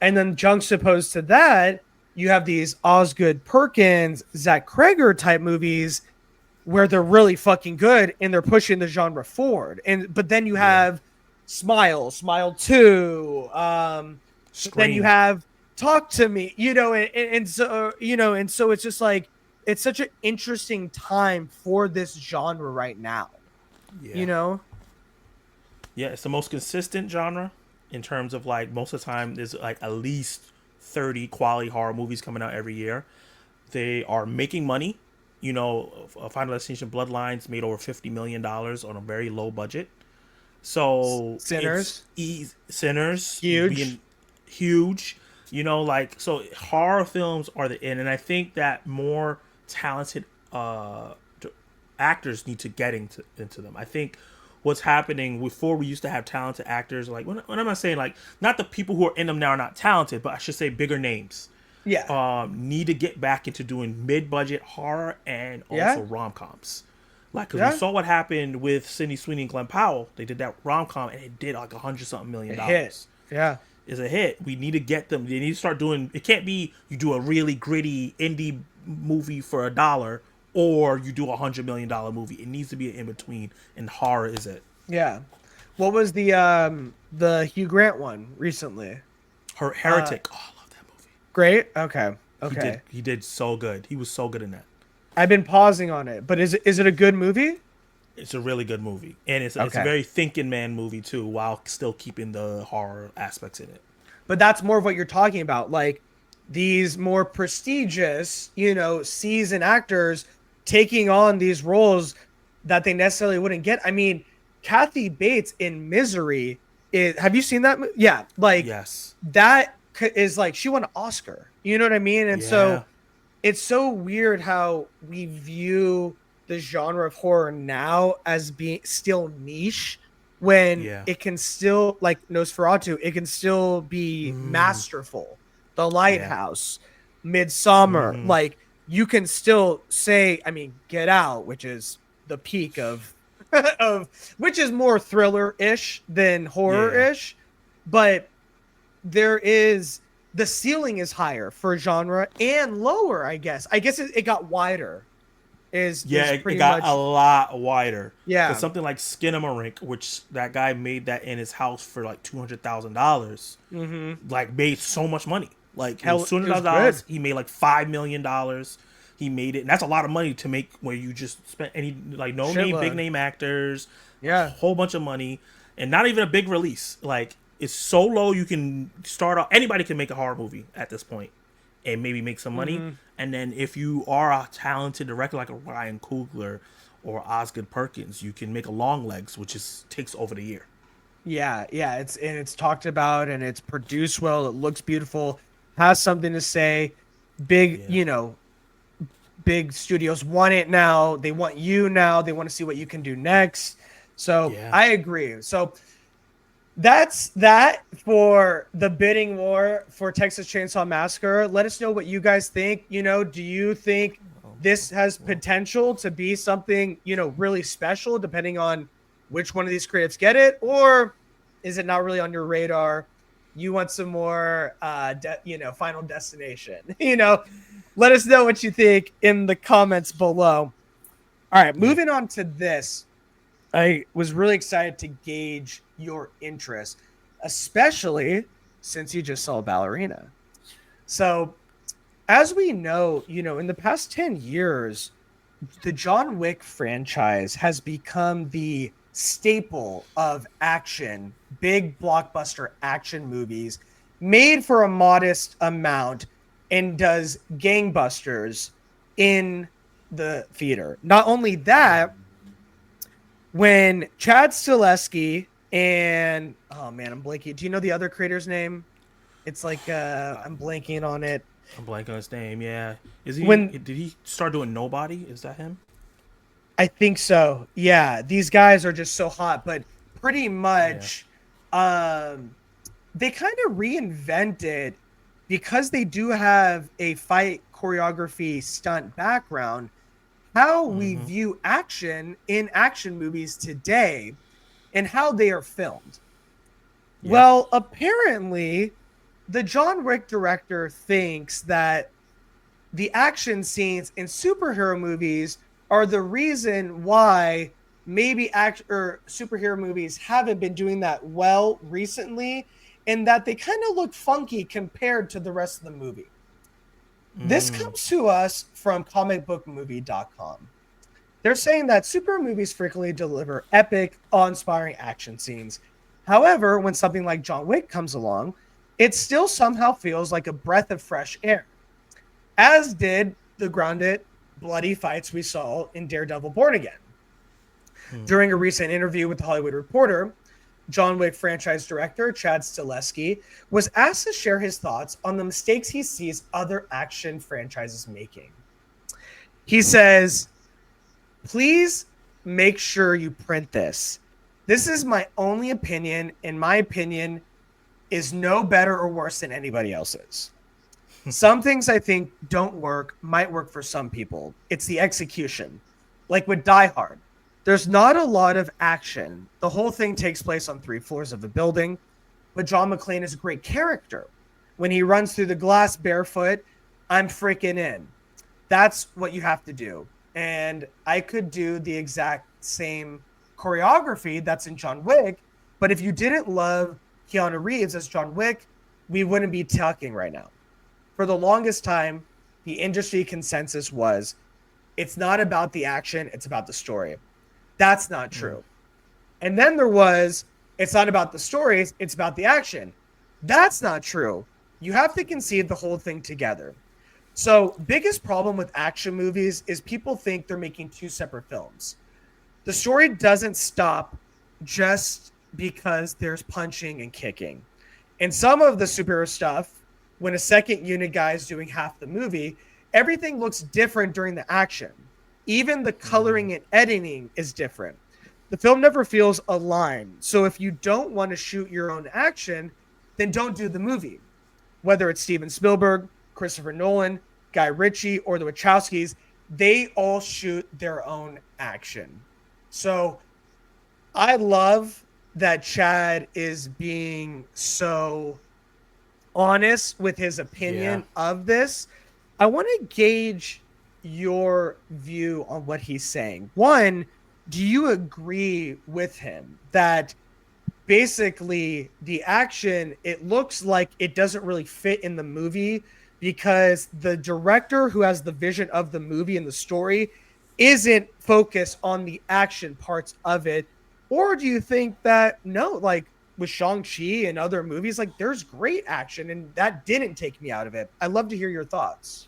And then juxtaposed to that, you have these Osgood Perkins, Zach Kreger type movies where they're really fucking good and they're pushing the genre forward. And but then you Yeah. have Smile 2, but then you Scream. have Talk to Me, and so and so it's just like it's such an interesting time for this genre right now, you Yeah. know? Yeah, it's the most consistent genre in terms of like most of the time there's like at least 30 quality horror movies coming out every year. They are making money. You know, Final Destination Bloodlines made over $50 million on a very low budget. So it's Sinners, Sinners huge. being huge. You know, like so horror films are the in, and I think that more talented actors need to get into them. I think what's happening before we used to have talented actors like when I'm not saying like not the people who are in them now are not talented, but I should say bigger names Yeah. need to get back into doing mid-budget horror and also Yeah. rom-coms. Like, because we Yeah. saw what happened with Sydney Sweeney and Glenn Powell. They did that rom-com and it did like 100 something million It hit. dollars. Yeah. Is a hit. We need to get them. They need to start doing. It can't be you do a really gritty indie movie for $1 or you do $100 million movie. It needs to be an in between, and horror is it. Yeah. What was the Hugh Grant one recently? Her Uh Heretic. Oh, I love that movie. Great. Okay. He did. Okay. He did so good. He was so good in that. I've been pausing on it, but is it a good movie? It's a really good movie, and it's a Okay. very thinking man movie too, while still keeping the horror aspects in it. But that's more of what you're talking about, like these more prestigious, seasoned actors taking on these roles that they necessarily wouldn't get. I mean, Kathy Bates in Misery is. Have you seen that? Yeah, like Yes. that is like she won an Oscar. You know what I mean? And Yeah. so it's so weird how we view the genre of horror now as being still niche when Yeah. it can still, like Nosferatu, it can still be Mm, masterful. The yeah. Lighthouse, Midsummer, Mm-hmm. like you can still say, I mean, Get Out, which is the peak of of which is more thriller-ish than Yeah. horror-ish, but there is the ceiling is higher for genre and lower, I guess. I guess it got wider Yeah, is it pretty got a much. lot wider. Because Yeah. something like Skinamarink, which that guy made that in his house for like $200,000, Mm-hmm. like made so much money. Like it was Hell, two it hundred was thousand good. dollars. He made like $5 million. He made it, and that's a lot of money to make where you just spent any like no name, big Shitload. name actors, a Yeah. whole bunch of money, and not even a big release. Like it's so low you can start off. Anybody can make a horror movie at this point and maybe make some money. Mm-hmm. And then if you are a talented director like a Ryan Coogler or Osgood Perkins, you can make a Long Legs, which is takes over the year. Yeah, yeah. It's talked about and it's produced well. It looks beautiful. Has something to say. Big, Yeah, big studios want it now. They want you now. They want to see what you can do next. So yeah. I agree. So that's that for the bidding war for Texas Chainsaw Massacre. Let us know what you guys think. Do you think this has potential to be something, really special depending on which one of these creatives get it? Or is it not really on your radar? You want some more, Final Destination? Let us know what you think in the comments below. All right, Yeah. moving on to this. I was really excited to gauge your interest, especially since you just saw Ballerina. So, as we know, in the past 10 years, the John Wick franchise has become the staple of action, big blockbuster action movies made for a modest amount and does gangbusters in the theater. Not only that, when Chad Stileski and oh man, I'm blanking. Do you know the other creator's name? It's like I'm blanking on it. I'm blanking on his name. Yeah, is he? When Did he start doing Nobody? Is that him? I think so. Yeah, these guys are just so hot, but pretty Yeah. much they kind of reinvented because they do have a fight choreography stunt background, how we Mm-hmm. view action in action movies today and how they are filmed. Yeah. Well, apparently, the John Wick director thinks that the action scenes in superhero movies are the reason why maybe act or superhero movies haven't been doing that well recently, and that they kind of look funky compared to the rest of the movie. This Mm. comes to us from comicbookmovie.com. They're saying that superhero movies frequently deliver epic, awe-inspiring action scenes. However, when something like John Wick comes along, it still somehow feels like a breath of fresh air, as did the grounded, bloody fights we saw in Daredevil Born Again. Mm. During a recent interview with The Hollywood Reporter, John Wick franchise director Chad Stileski was asked to share his thoughts on the mistakes he sees other action franchises making. He says, please make sure you print this. This is my only opinion, and my opinion is no better or worse than anybody else's. Some things I think don't work, might work for some people. It's the execution. Like with Die Hard, there's not a lot of action. The whole thing takes place on 3 floors of a building, but John McClane is a great character. When he runs through the glass barefoot, I'm freaking in. That's what you have to do. And I could do the exact same choreography that's in John Wick, but if you didn't love Keanu Reeves as John Wick, we wouldn't be talking right now. For the longest time, the industry consensus was it's not about the action, it's about the story. That's not Mm. true. And then there was it's not about the stories, it's about the action. That's not true. You have to conceive the whole thing together. So, biggest problem with action movies is people think they're making two separate films. The story doesn't stop just because there's punching and kicking. In some of the superhero stuff, when a second unit guy is doing half the movie, everything looks different during the action. Even the Mm. coloring and editing is different. The film never feels aligned. So if you don't want to shoot your own action, then don't do the movie. Whether it's Steven Spielberg, Christopher Nolan, Guy Ritchie, or the Wachowskis, they all shoot their own action. So I love that Chad is being so honest with his Yeah. opinion of this. I want to gauge your view on what he's saying. One, do you agree with him that basically the action, it looks like it doesn't really fit in the movie because the director who has the vision of the movie and the story isn't focused on the action parts of it? Or do you think that no, like with Shang-Chi and other movies, like there's great action and that didn't take me out of it? I'd love to hear your thoughts.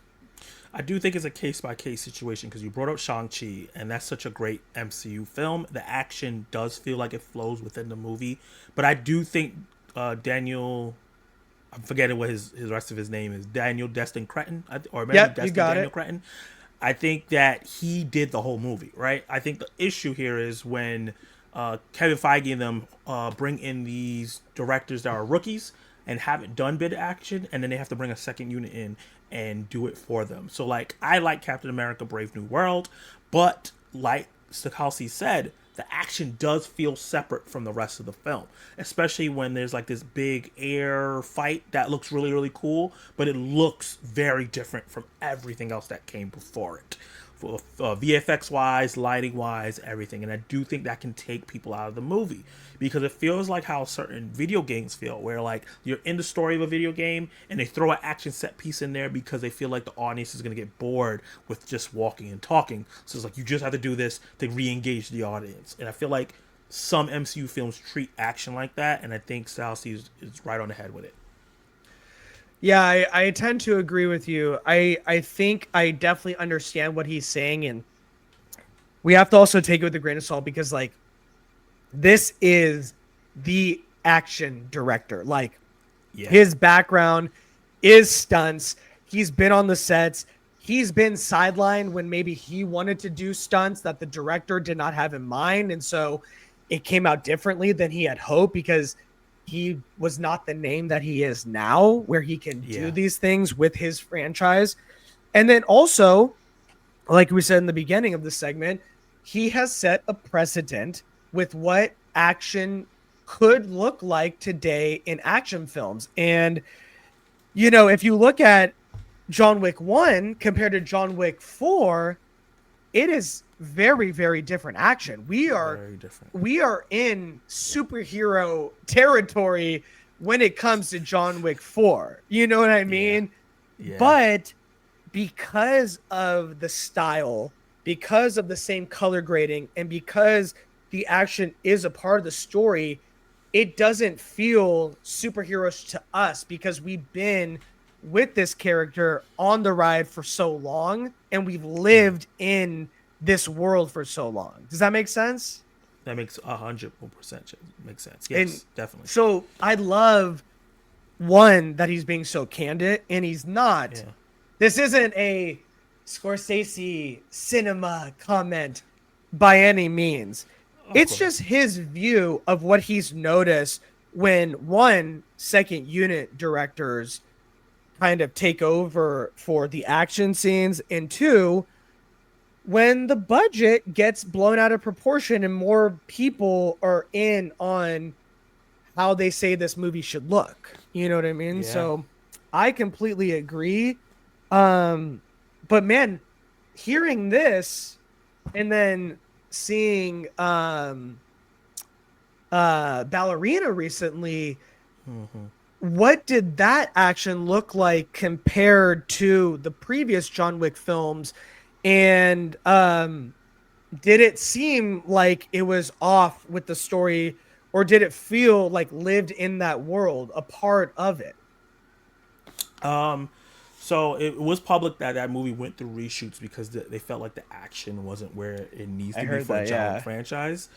I do think it's a case by case situation because you brought up Shang-Chi, and that's such a great MCU film. The action does feel like it flows within the movie, but I do think Daniel, I'm forgetting what his rest of his name is, Daniel Destin Cretton, or maybe Yep, you Destin got Daniel it. Cretton. I think that he did the whole movie, right? I think the issue here is when Kevin Feige and them bring in these directors that are rookies and haven't done bit action, and then they have to bring a second unit in and do it for them. So, like, I like Captain America: Brave New World, but like Stokowski said, the action does feel separate from the rest of the film, especially when there's like this big air fight that looks really, really cool, but it looks very different from everything else that came before it. For VFX wise, lighting wise, everything. And I do think that can take people out of the movie because it feels like how certain video games feel, where like you're in the story of a video game and they throw an action set piece in there because they feel like the audience is going to get bored with just walking and talking. So it's like you just have to do this to re-engage the audience. And I feel like some MCU films treat action like that, and I think Salsi is right on the head with it. Yeah, I tend to agree with you. I think I definitely understand what he's saying, and we have to also take it with a grain of salt because like this is the action director. Like Yeah. his background is stunts. He's been on the sets. He's been sidelined when maybe he wanted to do stunts that the director did not have in mind. And so it came out differently than he had hoped because he was not the name that he is now, where he can do Yeah. these things with his franchise. And then also, like we said in the beginning of the segment, he has set a precedent with what action could look like today in action films. And, if you look at John Wick 1 compared to John Wick 4, it is very, very different action. We are Very different. we are in Yeah. superhero territory when it comes to John Wick 4. You know what I Yeah. mean? Yeah. But because of the style, because of the same color grading, and because the action is a part of the story, it doesn't feel superheroes to us because we've been with this character on the ride for so long and we've Yeah. lived in this world for so long. Does that make sense? That makes 100% makes sense. And Yes, definitely. so I love one that he's being so candid and he's not. Yeah. This isn't a Scorsese cinema comment by any means. Of It's course. just his view of what he's noticed when one second unit directors kind of take over for the action scenes, and two, when the budget gets blown out of proportion and more people are in on how they say this movie should look. You know what I mean? Yeah. So I completely agree. Um, but man, hearing this and then seeing Ballerina recently, Mm-hmm. what did that action look like compared to the previous John Wick films? And did it seem like it was off with the story, or did it feel like lived in that world, a part of it? So it was public that that movie went through reshoots because they felt like the action wasn't where it needs I to be heard for a that, John Wick yeah. franchise.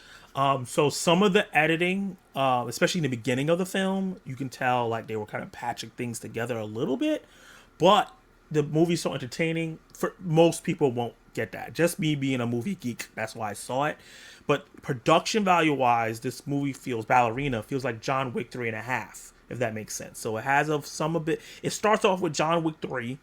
So some of the editing, especially in the beginning of the film, you can tell like they were kind of patching things together a little bit, but the movie's so entertaining. For most people, won't get that. Just me being a movie geek, that's why I saw it. But production value wise, this movie feels Ballerina feels like John Wick 3.5, if that makes sense. So it has some a bit. It starts off with John Wick 3,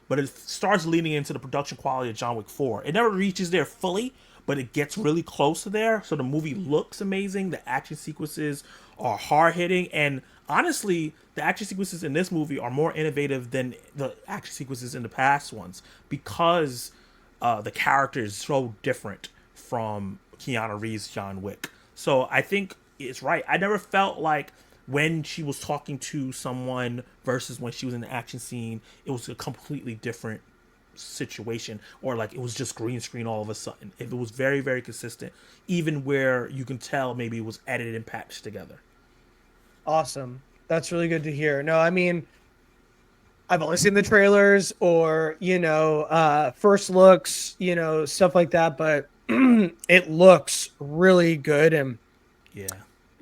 but it starts leaning into the production quality of John Wick 4. It never reaches there fully, but it gets really close to there. So the movie looks amazing. The action sequences are hard hitting, and honestly, the action sequences in this movie are more innovative than the action sequences in the past ones because the character is so different from Keanu Reeves' John Wick. So I think it's right. I never felt like when she was talking to someone versus when she was in the action scene, it was a completely different situation, or like it was just green screen all of a sudden. If it was very, very consistent, even where you can tell maybe it was edited and patched together. Awesome. That's really good to hear. No, I mean, I've only seen the trailers or, first looks, stuff like that, but it looks really good. And Yeah.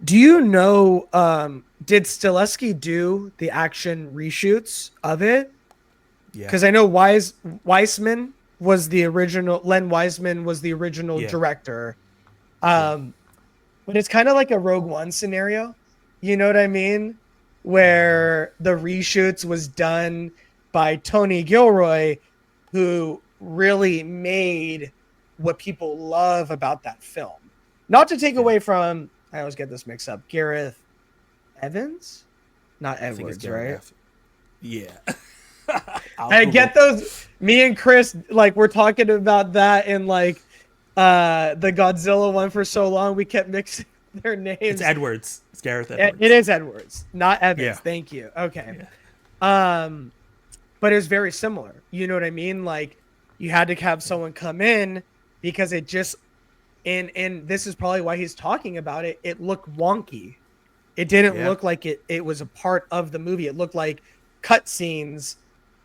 do you know, did Stileski do the action reshoots of it? Yeah. Because I know Weissman was the original, Len Wiseman was the original Yeah. director. Yeah. Um, but it's kind of like a Rogue One scenario. You know what I mean? Where the reshoots was done by Tony Gilroy, who really made what people love about that film. Not to take Yeah. away from, I always get this mixed up, Gareth Evans? Not I think it's Edwards, Garrett right? F. Yeah. I'll I Google. get those. Me and Chris, like, we're talking about that in like the Godzilla one for so long. We kept mixing their It's names. Edwards. It's Gareth It Edwards. is Edwards, not Evans. Yeah. Thank you. Okay. Yeah. Um, but it was very similar. You know what I mean? Like you had to have someone come in because it just and this is probably why he's talking about it. It looked wonky. It didn't Yeah. look like it was a part of the movie. It looked like cutscenes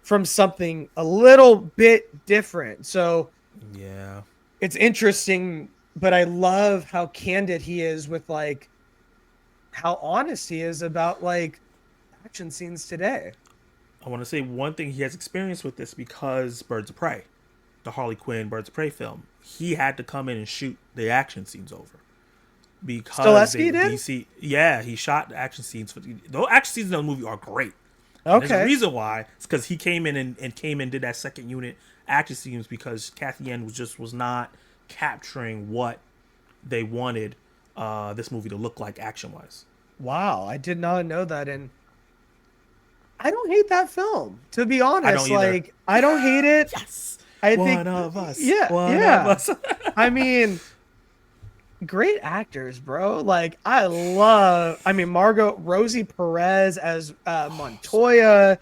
from something a little bit different. So Yeah. it's interesting, but I love how candid he is with like how honest he is about like action scenes today. I want to say one thing he has experience with this because Birds of Prey, the Harley Quinn Birds of Prey film, he had to come in and shoot the action scenes over. because Stileski did? DC, yeah, he shot the action scenes. The action scenes in the movie are great, and there's a Okay. reason why. It's because he came in and came and did that second unit action scenes because Kathy Yen was not capturing what they wanted this movie to look like action wise. Wow, I did not know that. And I don't hate that film, to be I don't honest. either. Like, I don't hate it. Yes, I one think, of us, yeah, one of yeah. us. I mean, great actors, bro. Like, I mean, Margot, Rosie Perez as Montoya,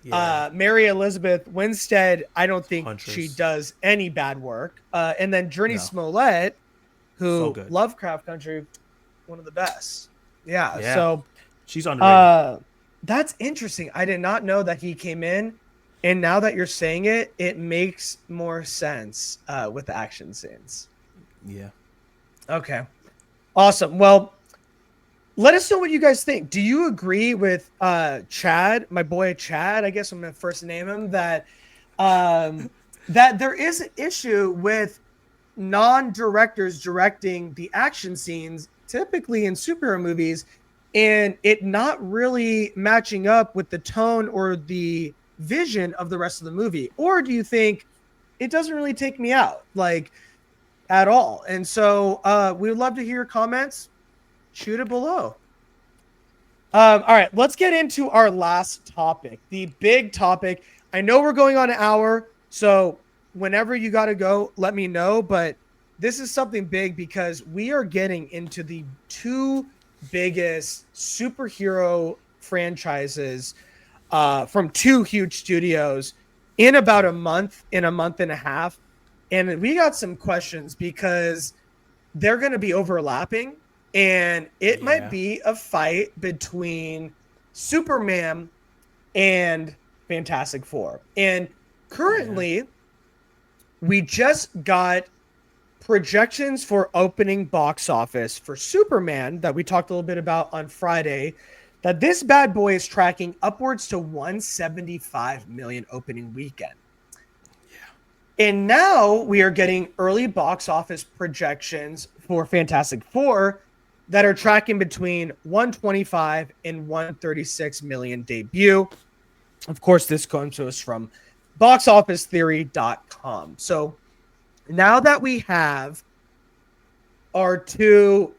Yeah, Mary Elizabeth Winstead. I don't think she Huntress, does any bad work. And then Journey no, Smollett, so who good. Lovecraft Country, one of the best. Yeah. Yeah, So, she's underrated. uh, that's interesting. I did not know that he came in. And now that you're saying it, it makes more sense with the action scenes. Yeah. Okay. Awesome. Well, let us know what you guys think. Do you agree with Chad, my boy Chad? I guess I'm gonna first name him um, that there is an issue with non-directors directing the action scenes, typically in superhero movies, and it not really matching up with the tone or the vision of the rest of the movie? Or do you think it doesn't really take me out like at all? And so we would love to hear your comments. Shoot it below. All right, let's get into our last topic, the big topic. I know we're going on an hour, so whenever you got to go, let me know. But this is something big because we are getting into the two biggest superhero franchises from two huge studios in about a month, in a month and a half. And we got some questions because they're going to be overlapping, and it might Yeah. be a fight between Superman and Fantastic Four. And Yeah. currently, we just got projections for opening box office for Superman that we talked a little bit about on Friday, that this bad boy is tracking upwards to 175 million opening weekend. And now we are getting early box office projections for Fantastic Four that are tracking between 125 and 136 million debut. Of course, this comes to us from boxofficetheory.com. So now that we have our two,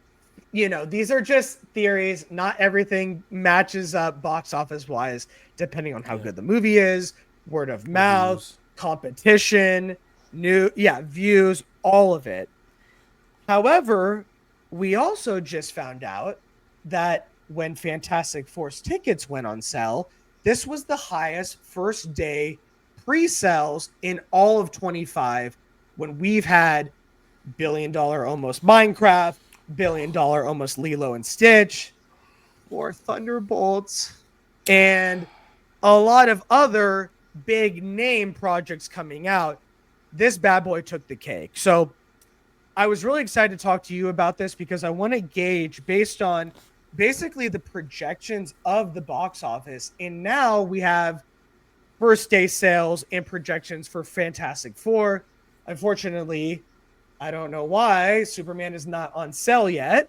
these are just theories. Not everything matches up box office wise, depending on how Yeah. good the movie is, word of mouth, Reviews. competition, views, all of it. However, we also just found out that when Fantastic Four's tickets went on sale, this was the highest first day pre-sales in all of 25, when we've had $1 billion almost Minecraft, $1 billion almost Lilo and Stitch, or Thunderbolts, and a lot of other big name projects coming out. This bad boy took the cake. So I was really excited to talk to you about this because I want to gauge based on basically the projections of the box office. And now we have first day sales and projections for Fantastic Four. Unfortunately, I don't know why Superman is not on sale yet.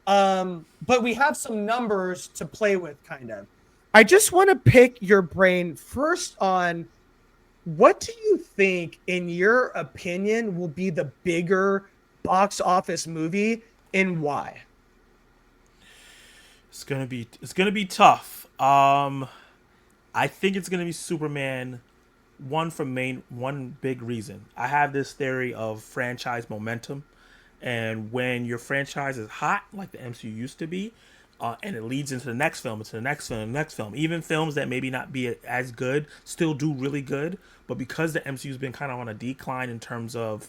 But we have some numbers to play with, kind of. I just want to pick your brain first on what do you think, in your opinion, will be the bigger box office movie and why? It's gonna be tough. I think it's gonna be Superman. One big reason. I have this theory of franchise momentum, and when your franchise is hot, like the MCU used to be, and it leads into the next film, into the next film, the next film. Even films that maybe not be as good still do really good, but because the MCU's been kind of on a decline in terms of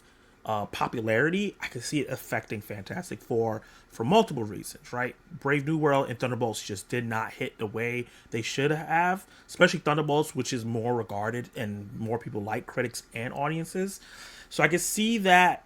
popularity, I can see it affecting Fantastic Four for multiple reasons, right? Brave New World and Thunderbolts just did not hit the way they should have, especially Thunderbolts, which is more regarded and more people like, critics and audiences. So I can see that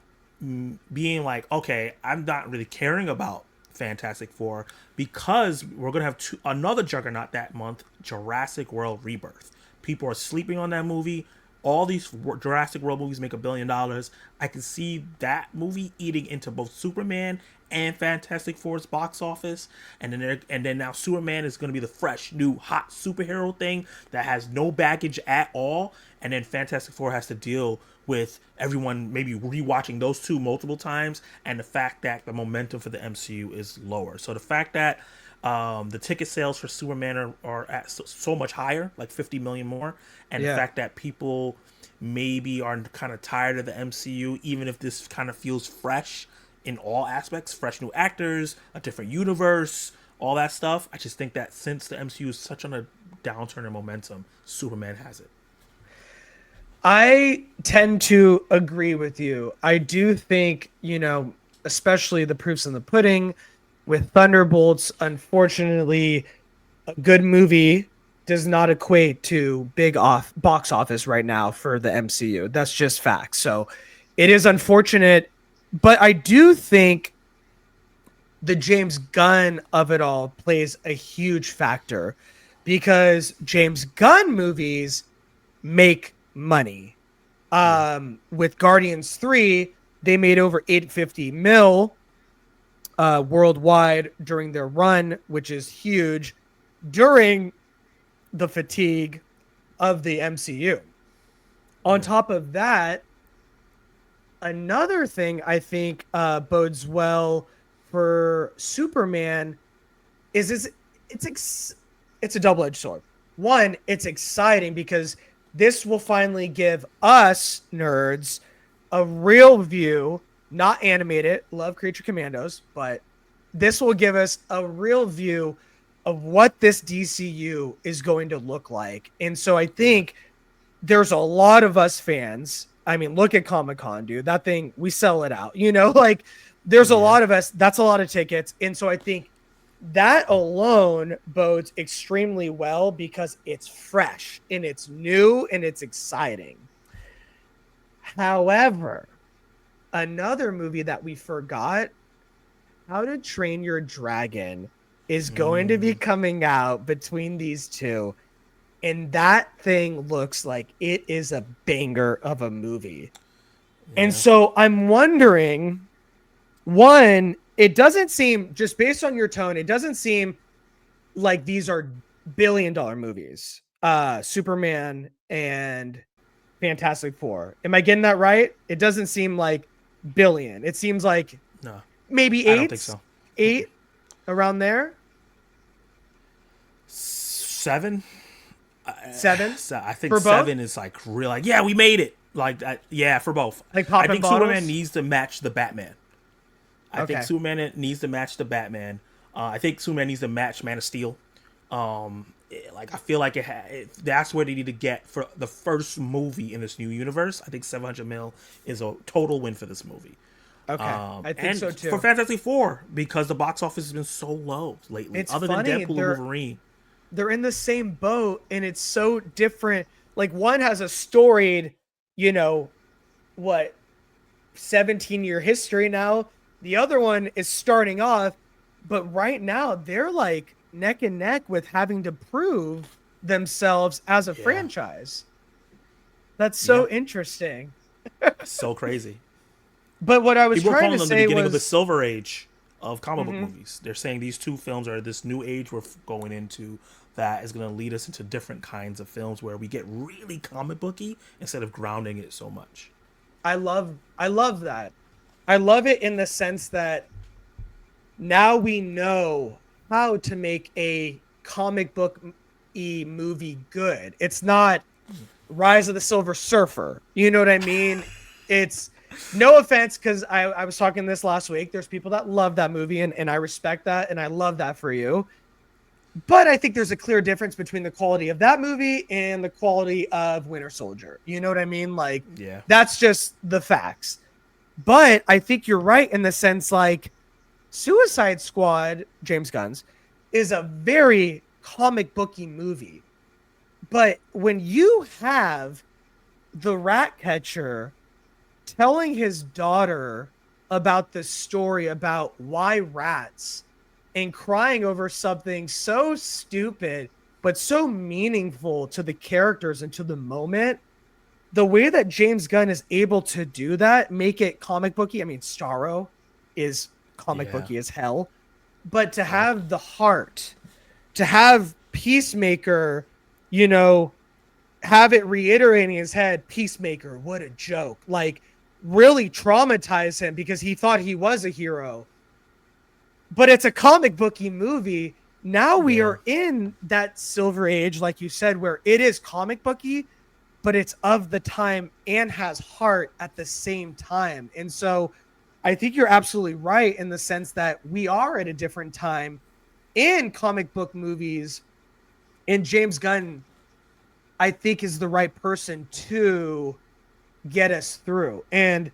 being like, okay, I'm not really caring about Fantastic Four because we're gonna have another juggernaut that month, Jurassic World Rebirth. People are sleeping on that movie. all these Jurassic World movies make $1 billion. I can see that movie eating into both Superman and Fantastic Four's box office, and then now Superman is going to be the fresh, new, hot superhero thing that has no baggage at all, and then Fantastic Four has to deal with everyone maybe rewatching those two multiple times, and the fact that the momentum for the MCU is lower. So the fact that the ticket sales for Superman are at so much higher, like 50 million more, and the fact that people maybe are kind of tired of the MCU, even if this kind of feels fresh in all aspects, fresh new actors, a different universe, all that stuff. I just think that since the MCU is such on a downturn in momentum, Superman has it. I tend to agree with you. I do think, especially the proofs in the pudding with Thunderbolts, unfortunately, a good movie does not equate to big box office right now for the MCU. That's just facts. So it is unfortunate, but I do think the James Gunn of it all plays a huge factor because James Gunn movies make money. With Guardians 3, they made over 850 mil worldwide during their run, which is huge during the fatigue of the MCU. On top of that, another thing I think bodes well for Superman is it's a double-edged sword. One, it's exciting because this will finally give us nerds a real view, not animated, love Creature Commandos, but this will give us a real view of what this DCU is going to look like. And so I think there's a lot of us fans. I mean, look at Comic-Con, dude. That thing, we sell it out. There's a lot of us. That's a lot of tickets. And so I think that alone bodes extremely well because it's fresh and it's new and it's exciting. However, another movie that we forgot, How to Train Your Dragon, is going to be coming out between these two. And that thing looks like it is a banger of a movie. Yeah. And so I'm wondering, one, it doesn't seem, just based on your tone, it doesn't seem like these are billion-dollar movies. Superman and Fantastic Four. Am I getting that right? It doesn't seem like billion. It seems like maybe 8. I don't think so. 8 around there. 7. 7. I think for 7 both? Is like real. Like, yeah, we made it. Like, yeah, for both. Like I think bottles? Superman needs to match the Batman. I think Superman needs to match the Batman. I think Superman needs to match Man of Steel. I feel like that's where they need to get for the first movie in this new universe. I think 700 mil is a total win for this movie. Okay, I think so too. For Fantastic Four, because the box office has been so low lately. It's other funny, than Deadpool and Wolverine. They're in the same boat, and it's so different. Like, one has a storied, 17-year history now. The other one is starting off, but right now they're like neck and neck with having to prove themselves as a franchise. That's so interesting. So crazy. But what I was trying to say was the beginning of the Silver Age of comic book movies. They're saying these two films are this new age we're going into that is going to lead us into different kinds of films where we get really comic booky instead of grounding it so much. I love that. I love it in the sense that now we know how to make a comic book-y movie good. It's not Rise of the Silver Surfer. You know what I mean? It's, no offense, because I was talking this last week. There's people that love that movie, and I respect that, and I love that for you. But I think there's a clear difference between the quality of that movie and the quality of Winter Soldier. You know what I mean? Like, that's just the facts. But I think you're right in the sense, like, Suicide Squad, James Gunn's, is a very comic booky movie. But when you have the rat catcher telling his daughter about the story about why rats and crying over something so stupid but so meaningful to the characters and to the moment, the way that James Gunn is able to do that, make it comic booky. I mean, Starro is comic Yeah. booky as hell, but to Yep. have the heart, to have Peacemaker, you know, have it reiterating in his head, Peacemaker, what a joke. Like, really traumatize him because he thought he was a hero. But it's a comic booky movie. Now we Yeah. are in that silver age, like you said, where it is comic booky, but it's of the time and has heart at the same time. And so I think you're absolutely right in the sense that we are at a different time in comic book movies. And James Gunn, I think, is the right person to get us through. And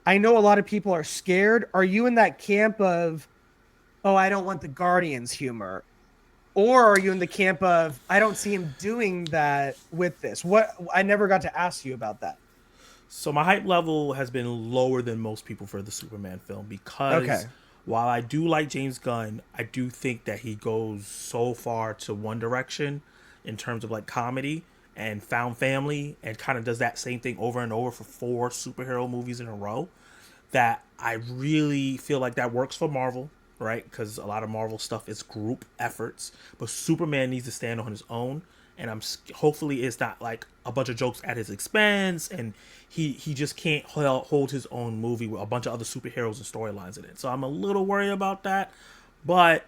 I know a lot of people are scared. Are you in that camp of, oh, I don't want the Guardians humor? Or are you in the camp of, I don't see him doing that with this? What, I never got to ask you about that. So my hype level has been lower than most people for the Superman film because Okay. while I do like James Gunn, I do think that he goes so far to one direction in terms of like comedy and found family and kind of does that same thing over and over for 4 superhero movies in a row that I really feel like that works for Marvel, right? Because a lot of Marvel stuff is group efforts, but Superman needs to stand on his own. And hopefully it's not like a bunch of jokes at his expense, and he just can't hold his own movie with a bunch of other superheroes and storylines in it. So I'm a little worried about that, but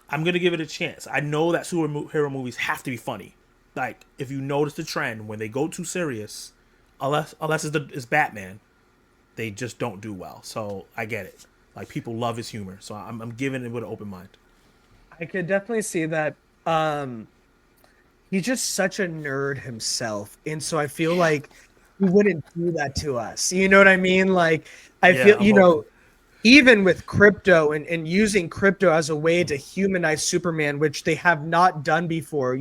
I'm gonna give it a chance. I know that superhero movies have to be funny. Like if you notice the trend when they go too serious, unless it's Batman, they just don't do well. So I get it. Like people love his humor, so I'm giving it with an open mind. I could definitely see that. Um, he's just such a nerd himself. And so I feel Yeah, like he wouldn't do that to us. You know what I mean? Like, I yeah. feel, I'm hoping. even with crypto and using crypto as a way to humanize Superman, which they have not done before.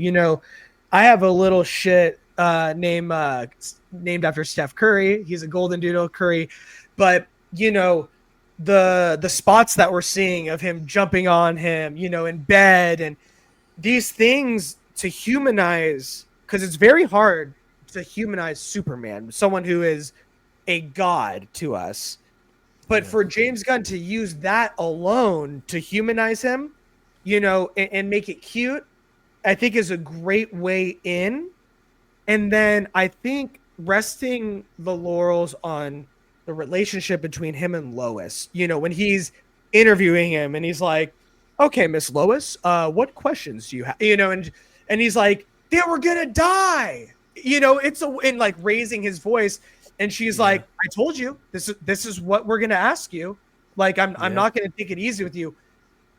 I have a little shit named after Steph Curry. He's a golden doodle Curry. But, the spots that we're seeing of him jumping on him, in bed and these things to humanize, because it's very hard to humanize Superman, someone who is a god to us. But Yeah, for James Gunn to use that alone to humanize him, and make it cute, I think is a great way in. And then I think resting the laurels on the relationship between him and Lois, when he's interviewing him and he's like, okay, Miss Lois, what questions do you have? And he's like, they were gonna die. And like raising his voice, and she's yeah, like, I told you this is what we're gonna ask you. Like, I'm yeah, not gonna take it easy with you.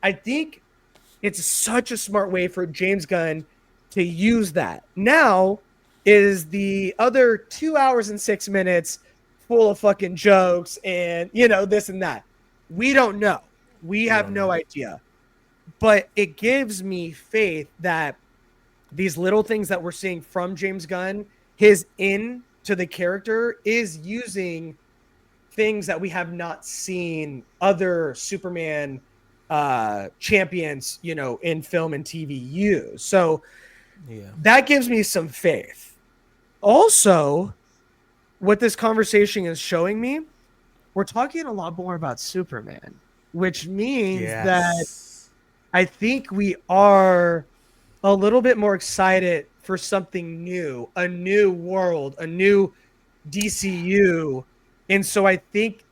I think it's such a smart way for James Gunn to use that. Now is the other 2 hours and 6 minutes full of fucking jokes and, this and that. We don't know. We we have don't no know. idea. But it gives me faith that these little things that we're seeing from James Gunn, his in to the character is using things that we have not seen other Superman champions, in film and TV use. So Yeah, that gives me some faith. Also, what this conversation is showing me, we're talking a lot more about Superman, which means that yes, I think we are a little bit more excited for something new, a new world, a new DCU. And so I think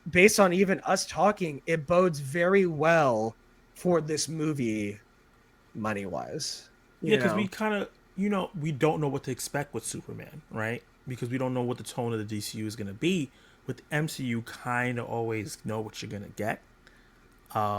based on even us talking, it bodes very well for this movie money wise. yeah. Because we kind of, we don't know what to expect with Superman, right? Because we don't know what the tone of the DCU is gonna be. With MCU, kind of always know what you're gonna get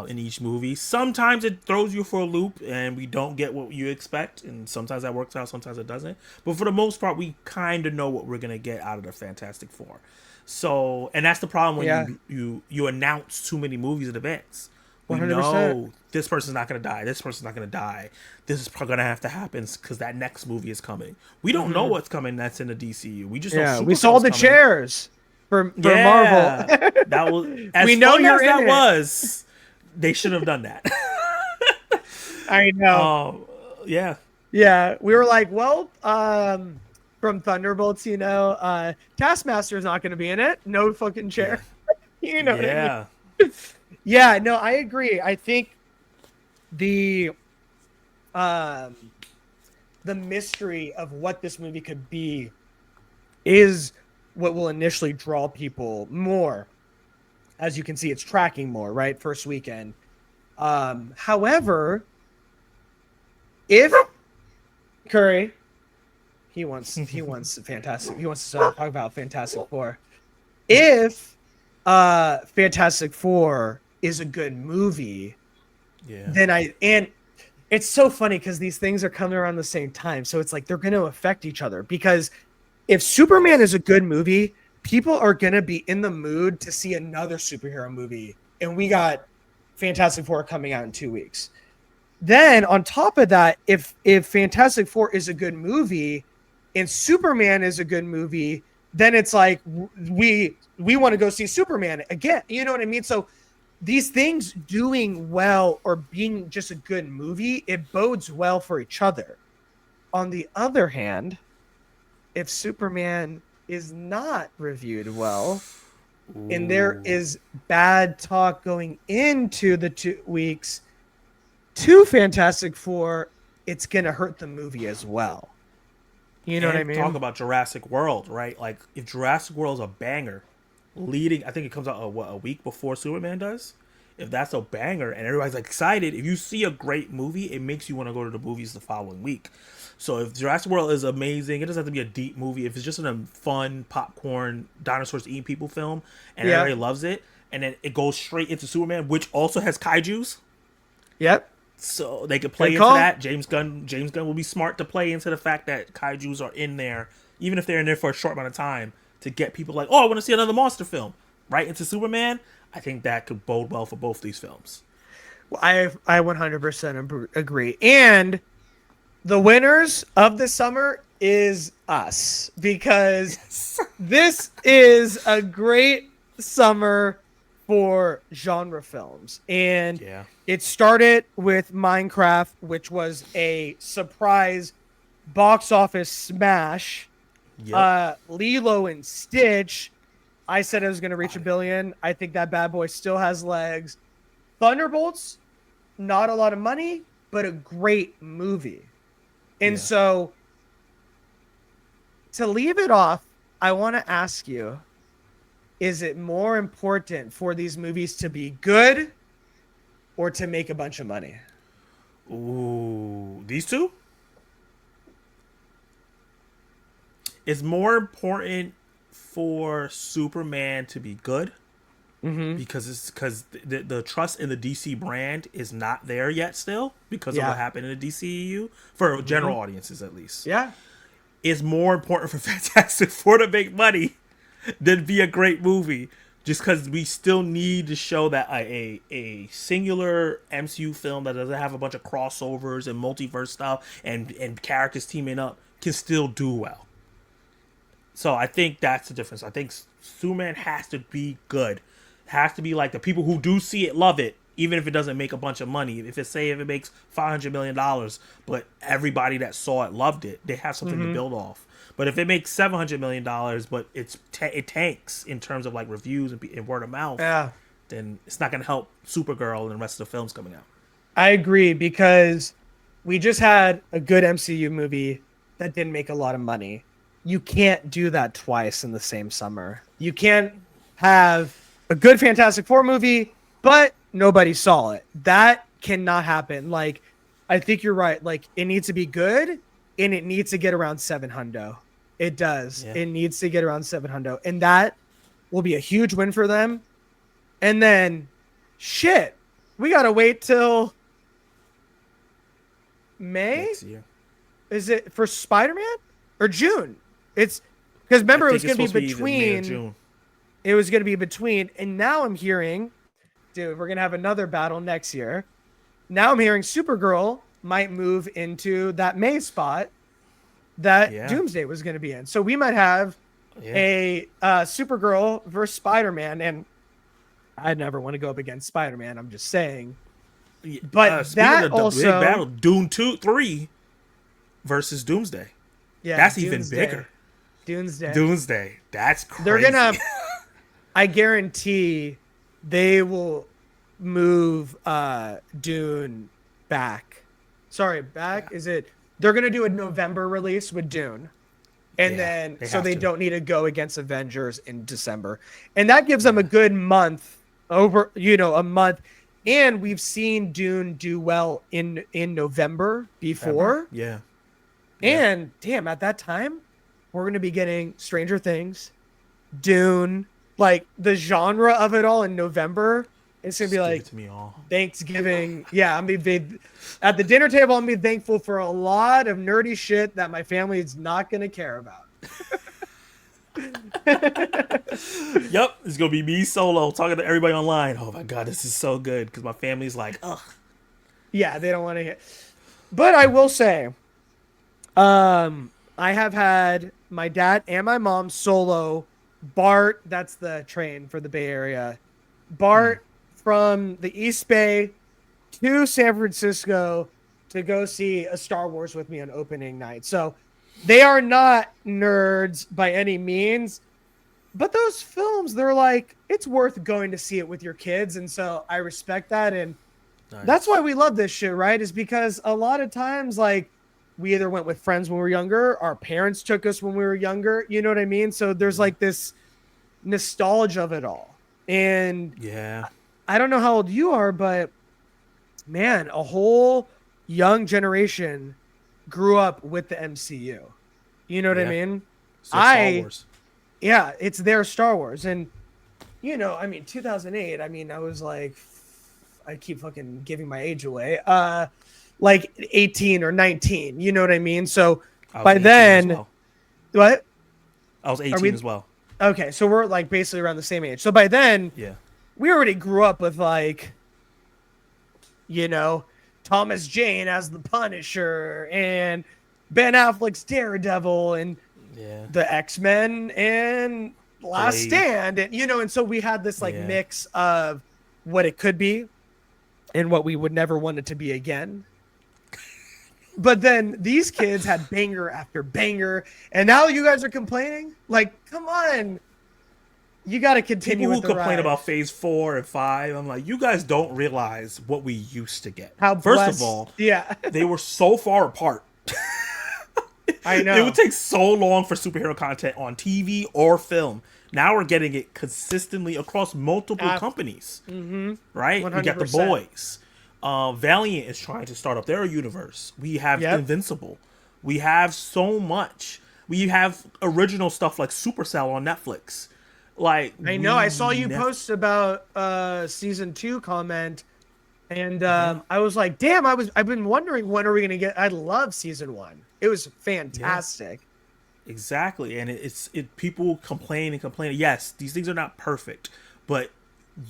in each movie. Sometimes it throws you for a loop, and we don't get what you expect, and sometimes that works out, sometimes it doesn't. But for the most part, we kind of know what we're gonna get out of the Fantastic Four. So, and that's the problem when Yeah, you announce too many movies in advance. We 100%. know this person's not gonna die. This person's not gonna die. This is probably gonna have to happen because that next movie is coming. We don't know Mm-hmm. what's coming. That's in the DCU. We just know Yeah, we saw Supergirl's the coming. chairs for Marvel. Yeah, that was as We know fun you're as in that it. was. They should have done that. I know. um, yeah, Yeah, we were like, well, from Thunderbolts, Taskmaster is not going to be in it. No fucking Yeah. chair. You know what I mean? Yeah. Yeah, no, I agree. I think the um the mystery of what this movie could be is what will initially draw people more. As you can see, it's tracking more, right? First weekend. However, if Curry, he wants fantastic. He wants to talk about Fantastic Four. If Fantastic Four is a good movie, Yeah. then and it's so funny because these things are coming around the same time. So it's like they're going to affect each other, because if Superman is a good movie, people are going to be in the mood to see another superhero movie. And we got Fantastic Four coming out in 2 weeks. Then on top of that, if Fantastic Four is a good movie and Superman is a good movie, then it's like we want to go see Superman again. You know what I mean? So these things doing well or being just a good movie, it bodes well for each other. On the other hand, if Superman is not reviewed well, and there is bad talk going into the 2 weeks to Fantastic Four, it's going to hurt the movie as well. You know what I mean? Talk about Jurassic World, right? Like, if Jurassic World's a banger, I think it comes out a week before Superman does. If that's a banger and everybody's like excited, if you see a great movie, it makes you want to go to the movies the following week. So if Jurassic World is amazing, it doesn't have to be a deep movie. If it's just a fun popcorn dinosaurs eating people film and everybody loves it, and then it goes straight into Superman, which also has kaijus. Yep. So they could play into that. James Gunn will be smart to play into the fact that kaijus are in there, even if they're in there for a short amount of time, to get people like, oh, I want to see another monster film, right into Superman. I think that could bode well for both these films. Well, I 100% agree. And the winners of the summer is us, because this is a great summer for genre films. And it started with Minecraft, which was a surprise box office smash. Lilo and Stitch, I said it was going to reach $1 billion. I think that bad boy still has legs. Thunderbolts, not a lot of money, but a great movie. And so to leave it off, I want to ask you, is it more important for these movies to be good or to make a bunch of money? Ooh, these two? It's more important for Superman to be good, because the trust in the DC brand is not there yet still, because of what happened in the DCEU, for general audiences at least. It's more important for Fantastic Four to make money than be a great movie, just because we still need to show that a singular MCU film that doesn't have a bunch of crossovers and multiverse stuff and characters teaming up can still do well. So I think that's the difference. I think Superman has to be good. It has to be like the people who do see it love it, even if it doesn't make a bunch of money. If it makes $500 million, but everybody that saw it loved it, they have something to build off. But if it makes $700 million, but it tanks in terms of like reviews and word of mouth, then it's not going to help Supergirl and the rest of the films coming out. I agree, because we just had a good MCU movie that didn't make a lot of money. You can't do that twice in the same summer. You can't have a good Fantastic Four movie, but nobody saw it. That cannot happen. Like, I think you're right. Like, it needs to be good, and it needs to get around 700. It does. It needs to get around 700, and that will be a huge win for them. And then, shit, we gotta wait till May. Next year. Is it for Spider-Man or June? It's because remember it was going to be between. It was going to be between, and now I'm hearing, dude, we're going to have another battle next year. Now I'm hearing Supergirl might move into that May spot that Doomsday was going to be in. So we might have a Supergirl versus Spider-Man, and I'd never want to go up against Spider-Man. I'm just saying. But that of the also big battle, Doom 3 versus Doomsday. Yeah, that's Doomsday. even bigger. Doomsday. Doomsday. That's crazy. They're gonna. I guarantee they will move Dune back. Sorry, back. Yeah. Is it? They're gonna do a November release with Dune, and Yeah, then they so have they to. don't need to go against Avengers in December, and that gives them a Yeah. good month over. A month, and we've seen Dune do well in November November. before, Yeah. Yeah. and damn, at that time, we're gonna be getting Stranger Things, Dune, like the genre of it all in November. It's gonna be Just give like it to me all. Thanksgiving. Yeah, I'm be at the dinner table. I'm be thankful for a lot of nerdy shit that my family is not gonna care about. Yep, it's gonna be me solo talking to everybody online. Oh my god, this is so good because my family's like, ugh. Yeah, they don't want to hear. But I will say, I have had my dad and my mom solo Bart. That's the train for the Bay Area. Bart from the East Bay to San Francisco to go see a Star Wars with me on opening night. So they are not nerds by any means, but those films, they're like, it's worth going to see it with your kids. And so I respect that. And that's why Nice. we love this shit, right? Is because a lot of times, like, we either went with friends when we were younger, our parents took us when we were younger. You know what I mean? So there's Yeah. like this nostalgia of it all. And Yeah. I don't know how old you are, but man, a whole young generation grew up with the MCU. You know what I Yeah. mean? It's their Star Wars. Yeah, it's their Star Wars. And, 2008, I was like, I keep fucking giving my age away. Like 18 or 19, you know what I mean? So I was by 18 as then, well. what? I was Are 18 we as well. okay? So we're like basically around the same age. So by then, Yeah. we already grew up with like, you know, Thomas Jane as the Punisher and Ben Affleck's Daredevil and Yeah. the X-Men and Last Blade. Stand. And, and so we had this like Yeah. mix of what it could be and what we would never want it to be again. But then these kids had banger after banger. And now you guys are complaining? Like, come on. You got to continue People who with the complain ride. about phase 4 and 5, I'm like, you guys don't realize what we used to get. How First of blessed. all, Yeah, they were so far apart. I It know. would take so long for superhero content on TV or film. Now we're getting it consistently across multiple companies. Right? We got The 100%. Boys. Valiant is trying to start up their universe. We have Yep. Invincible. We have so much. We have original stuff like Supercell on Netflix. Like I know. I saw you nev- post about season 2 comment, and I was like, "Damn!" I've been wondering when are we gonna get. I love season 1. It was fantastic. Exactly, and people complain and complain. Yes, these things are not perfect, but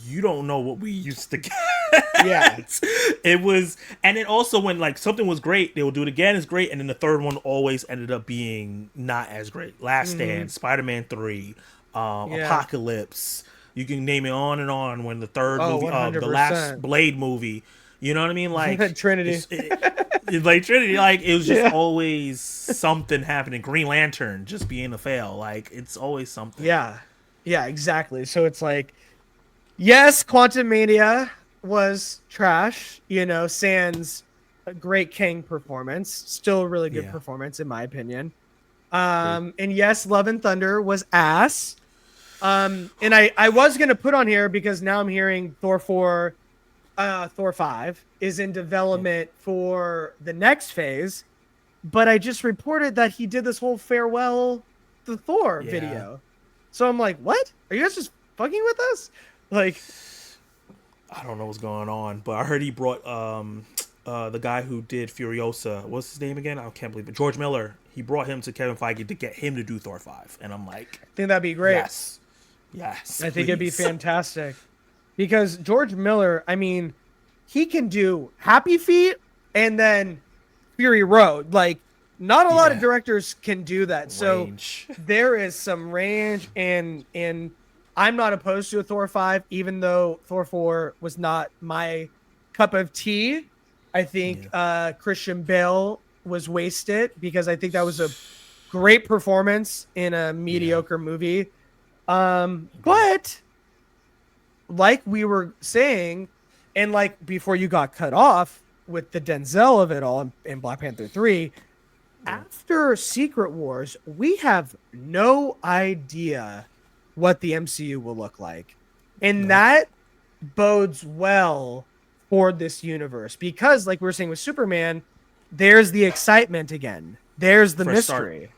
you don't know what we used to get. Yeah. It was, and then also when like something was great, they will do it again. It's great, and then the third one always ended up being not as great. Last Stand, Spider-Man 3, Yeah. Apocalypse. You can name it on and on. When the third Oh, movie, the last 100%. Blade movie. You know what I mean? Like Trinity. like Trinity, like it was just Yeah. always something happening. Green Lantern just being a fail. Like it's always something. Yeah. Yeah. Exactly. So it's like, yes, Quantum Mania was trash. Sans a great King performance, still a really good Yeah. performance in my opinion. And yes, Love and Thunder was ass. And I was gonna put on here because now I'm hearing Thor 4, Thor 5 is in development for the next phase, but I just reported that he did this whole farewell to Thor Yeah. video. So I'm like, what? Are you guys just fucking with us? Like, I don't know what's going on, but I heard he brought the guy who did Furiosa. What's his name again? I can't believe it. George Miller. He brought him to Kevin Feige to get him to do Thor 5, and I'm like, I think that'd be great. yes, I think it'd be please. fantastic because George Miller, he can do Happy Feet and then Fury Road. Like, not a lot of Yeah. directors can do that. So Range. there is some range, and I'm not opposed to a Thor 5, even though Thor 4 was not my cup of tea. I think Christian Bale was wasted because I think that was a great performance in a mediocre movie. But like we were saying, and like before you got cut off with the Denzel of it all in Black Panther 3, Yeah. after Secret Wars, we have no idea what the MCU will look like. And Nope. that bodes well for this universe because, like we were saying with Superman, there's the excitement again. There's the Fresh start. mystery.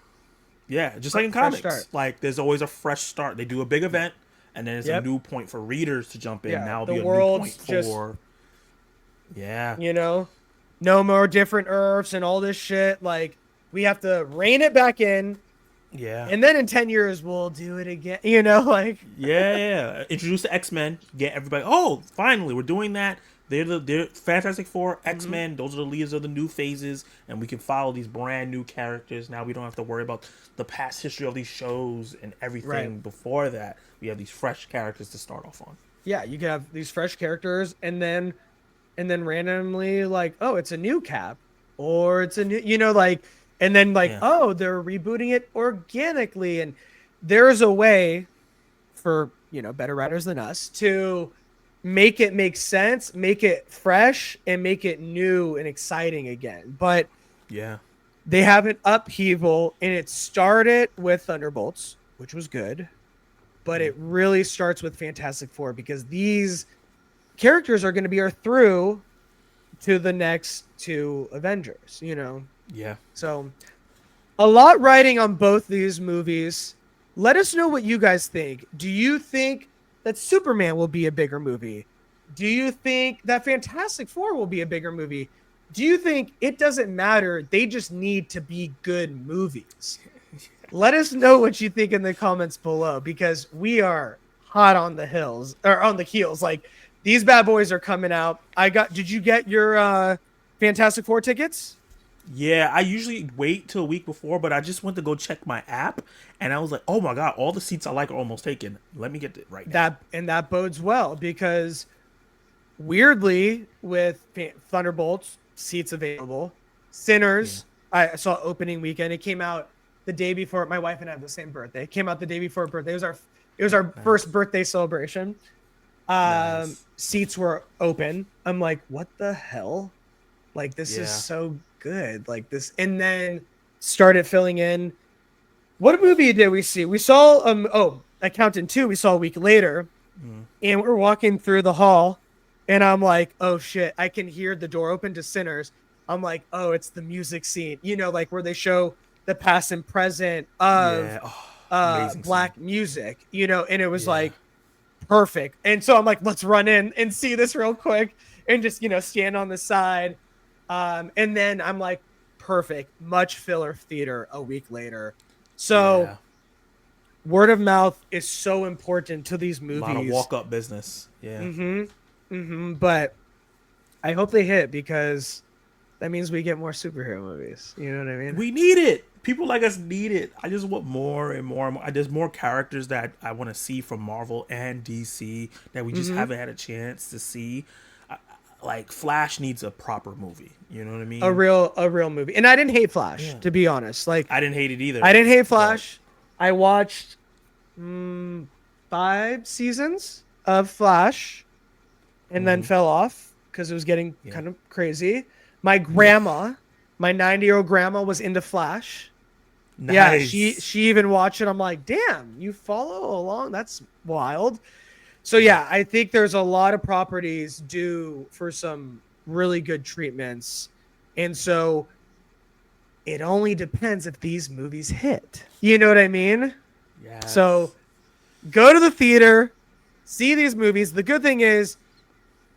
Yeah, just like in Fresh start. comics. Like there's always a fresh start. They do a big event and then it's a Yep. new point for readers to jump in. Yeah. Now it'll The be a new point world's just, for yeah. no more different Earths and all this shit. Like, we have to rein it back in. Yeah. And then in 10 years, we'll do it again. Like, Yeah. Introduce the X-Men. Get everybody. Oh, finally, we're doing that. They're Fantastic Four, X-Men. Those are the leaders of the new phases, and we can follow these brand new characters. Now we don't have to worry about the past history of these shows and everything Right. before that. We have these fresh characters to start off on. yeah, you can have these fresh characters and then randomly, like, oh, it's a new Cap. Or it's a new, like, and then, like, Yeah. oh, they're rebooting it organically. And there's a way for, better writers than us to make it make sense, make it fresh, and make it new and exciting again. But Yeah. they have an upheaval, and it started with Thunderbolts, which was good, but it really starts with Fantastic Four because these characters are going to be our through to the next two Avengers, Yeah. So a lot riding on both these movies. Let us know what you guys think. Do you think that Superman will be a bigger movie? Do you think that Fantastic Four will be a bigger movie? Do you think it doesn't matter? They just need to be good movies. Let us know what you think in the comments below because we are hot on the hills or on the heels. Like, these bad boys are coming out. Did you get your Fantastic Four tickets? Yeah, I usually wait till a week before, but I just went to go check my app, and I was like, "Oh my god, all the seats I like are almost taken. Let me get it right now." That bodes well because weirdly with Thunderbolts seats available, Sinners I saw opening weekend. It came out the day before. My wife and I have the same birthday. It came out the day before her birthday. It was our first birthday celebration. Nice. Seats were open. I'm like, what the hell? Like, this is Yeah. so good. Like this, and then started filling in. What movie did we see? We saw Accountant 2. We saw a week later, and we're walking through the hall, and I'm like, oh shit! I can hear the door open to Sinners. I'm like, oh, it's the music scene. Like where they show the past and present of Yeah. Oh, amazing black scene. music. And it was Yeah. like perfect. And so I'm like, let's run in and see this real quick and just, stand on the side. And then I'm like, perfect. Much filler theater a week later. So Yeah. word of mouth is so important to these A movies. lot of walk-up business. Yeah. But I hope they hit because that means we get more superhero movies. You know what I mean? We need it. People like us need it. I just want more and more and more. There's more characters that I want to see from Marvel and DC that we just haven't had a chance to see. Like Flash needs a proper movie. You know what I mean? A real movie. And I didn't hate Flash, to be honest. Like, I didn't hate it either. I didn't hate Flash. I watched 5 seasons of Flash and then fell off because it was getting kind of crazy. My grandma, my 90-year-old grandma, was into Flash. Nice. Yeah, she even watched it. I'm like, damn, you follow along? That's wild. So yeah, I think there's a lot of properties due for some really good treatments. And so it only depends if these movies hit. You know what I mean? Yes. So go to the theater, see these movies. The good thing is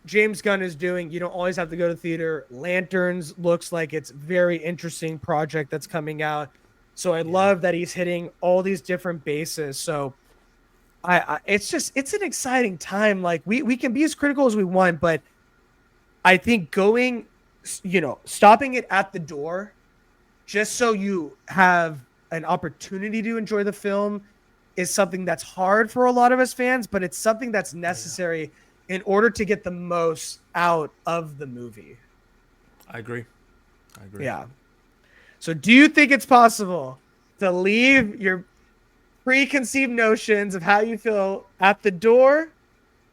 James Gunn is doing, you don't always have to go to the theater. Lanterns looks like it's very interesting project that's coming out. So I love that he's hitting all these different bases. So it's an exciting time. Like we can be as critical as we want, but I think stopping it at the door just so you have an opportunity to enjoy the film is something that's hard for a lot of us fans, but it's something that's necessary in order to get the most out of the movie. I agree. Yeah. So do you think it's possible to leave your preconceived notions of how you feel at the door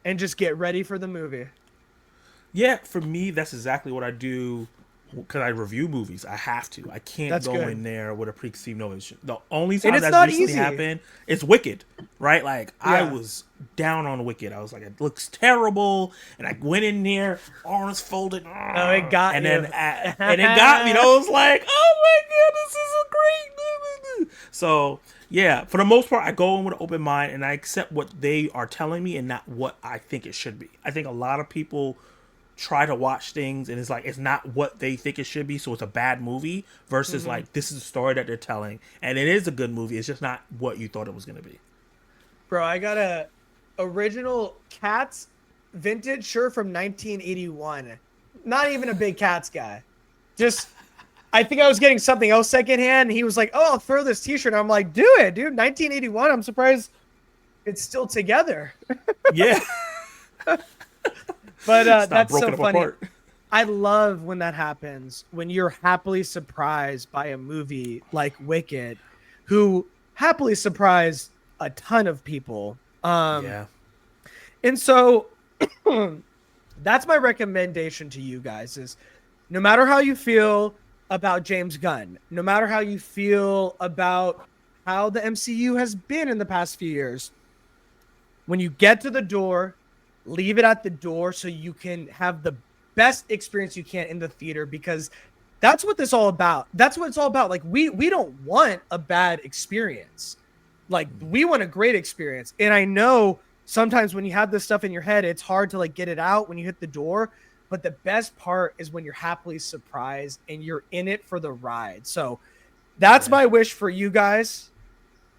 and just get ready for the movie. Yeah, for me, that's exactly what I do because I review movies. I have to. I can't That's go in good. there with a preconceived notion. The only And time it's that's not recently easy. happened is Wicked, right? Like I Yeah. was down on Wicked. I was like, it looks terrible, and I went in there, arms folded, Oh, it got and then you. and it got me. And I was like, oh my god, this is a great. So yeah, for the most part, I go in with an open mind and I accept what they are telling me and not what I think it should be. I think a lot of people try to watch things and it's like it's not what they think it should be, so it's a bad movie versus Mhm. like this is a story that they're telling and it is a good movie. It's just not what you thought it was going to be. Bro, I got a original Cats vintage shirt from 1981. Not even a big Cats guy. Just I think I was getting something else secondhand. And he was like, "Oh, I'll throw this T-shirt." I'm like, "Do it, dude." 1981. I'm surprised it's still together. Yeah. But It's not that's so broken up funny. apart. I love when that happens, when you're happily surprised by a movie like Wicked, who happily surprised a ton of people. Yeah. And so that's my recommendation to you guys is no matter how you feel about James Gunn, no matter how you feel about how the MCU has been in the past few years, when you get to the door, leave it at the door so you can have the best experience you can in the theater because that's what this all about. That's what it's all about. Like we don't want a bad experience. Like we want a great experience. And I know sometimes when you have this stuff in your head, it's hard to like get it out when you hit the door, but the best part is when you're happily surprised and you're in it for the ride. So that's Yeah. my wish for you guys.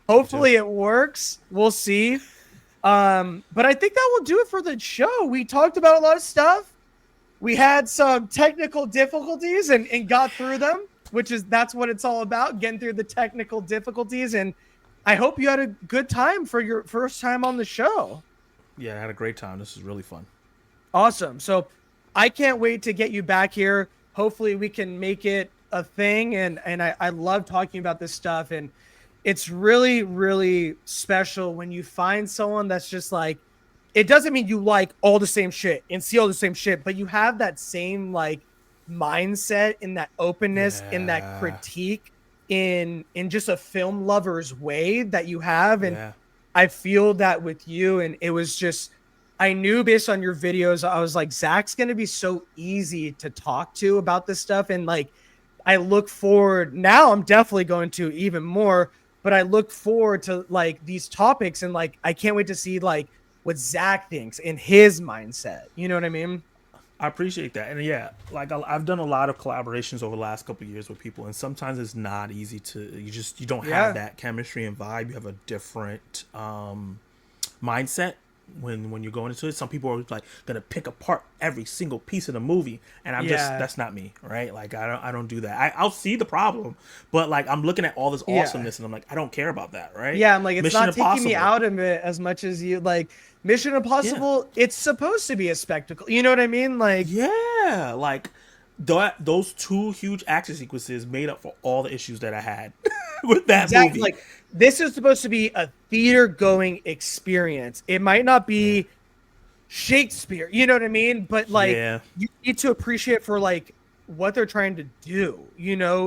Me too. Hopefully it works. We'll see. But I think that will do it for the show. We talked about a lot of stuff. We had some technical difficulties and got through them, which is that's what it's all about, getting through the technical difficulties. And I hope you had a good time for your first time on the show. Yeah, I had a great time. This is really fun. Awesome. So I can't wait to get you back here. Hopefully we can make it a thing. And I love talking about this stuff. And it's really, really special when you find someone that's just like, it doesn't mean you like all the same shit and see all the same shit, but you have that same like mindset and that openness and that Yeah. critique in just a film lover's way that you have. And Yeah. I feel that with you. And it was just, I knew based on your videos, I was like, Zach's going to be so easy to talk to about this stuff. And like, I look forward now, I'm definitely going to even more, but I look forward to like these topics. And like, I can't wait to see like what Zach thinks in his mindset. You know what I mean? I appreciate that, and yeah, like I've done a lot of collaborations over the last couple of years with people, and sometimes it's not easy to you don't have Yeah. that chemistry and vibe. You have a different mindset when you're going into it. Some people are like gonna pick apart every single piece of the movie, and I'm just Yeah. that's not me, right? Like I don't do that. I'll see the problem, but like I'm looking at all this Yeah. awesomeness, and I'm like I don't care about that, right? Yeah, I'm like, it's Mission not taking me Impossible, out of it as much as you like Mission yeah. Impossible. It's supposed to be a spectacle. You know what I mean? Like, Yeah, like those two huge action sequences made up for all the issues that I had with that exactly. movie. Like, this is supposed to be a theater going experience. It might not Yeah, be Shakespeare, you know what I mean? But like, yeah, you need to appreciate for like what they're trying to do,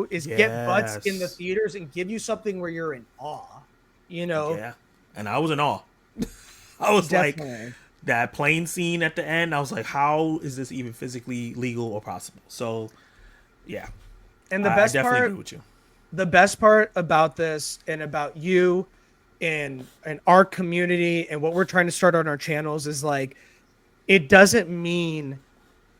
is get butts in the yes, theaters and give you something where you're in awe, you know? yeah. And I was in awe. I was like, Definitely. that plane scene at the end. I was like, how is this even physically legal or possible? So, yeah, And I definitely agree with you. the best part about this and about you and our community and what we're trying to start on our channels is like it doesn't mean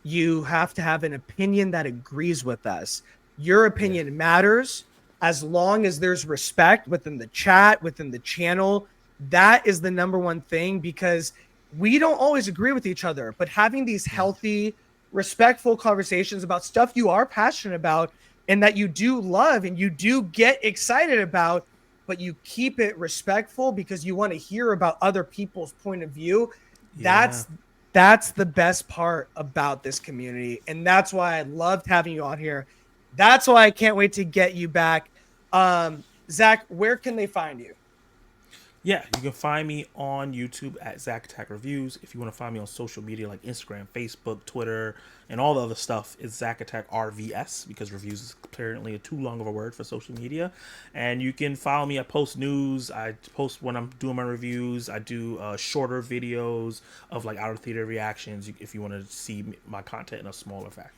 you have to have an opinion that agrees with us. Your Yeah, opinion matters as long as there's respect within the chat, within the channel. That is the number one thing because we don't always agree with each other, but having these yeah, healthy, respectful conversations about stuff you are passionate about and that you do love and you do get excited about, but you keep it respectful because you want to hear about other people's point of view. yeah. That's that's the best part about this community. And that's why I loved having you on here. That's why I can't wait to get you back. Zach, where can they find you? Yeah, you can find me on YouTube at Zach Attack Reviews. If you want to find me on social media like Instagram, Facebook, Twitter, and all the other stuff, it's Zach Attack RVS because reviews is apparently too long of a word for social media. And you can follow me. I post news. I post when I'm doing my reviews. I do shorter videos of like out of theater reactions if you want to see my content in a smaller fashion.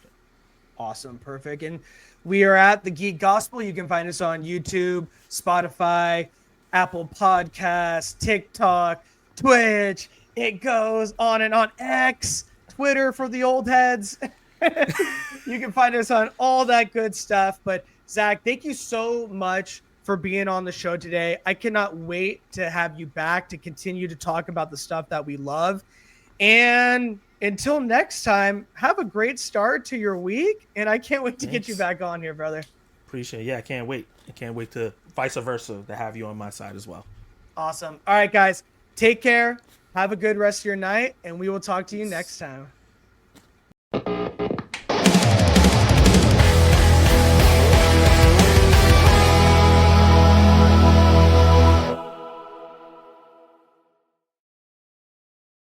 Awesome. Perfect. And we are at the Geek Gospel. You can find us on YouTube, Spotify, Apple Podcasts, TikTok, Twitch. It goes on and on. X, Twitter for the old heads. You can find us on all that good stuff. But Zach, thank you so much for being on the show today. I cannot wait to have you back to continue to talk about the stuff that we love. And until next time, have a great start to your week. And I can't wait to get you back on here, brother. Appreciate it. Yeah, I can't wait. I can't wait to vice versa to have you on my side as well. Awesome. All right, guys, take care. Have a good rest of your night, and we will talk to you next time.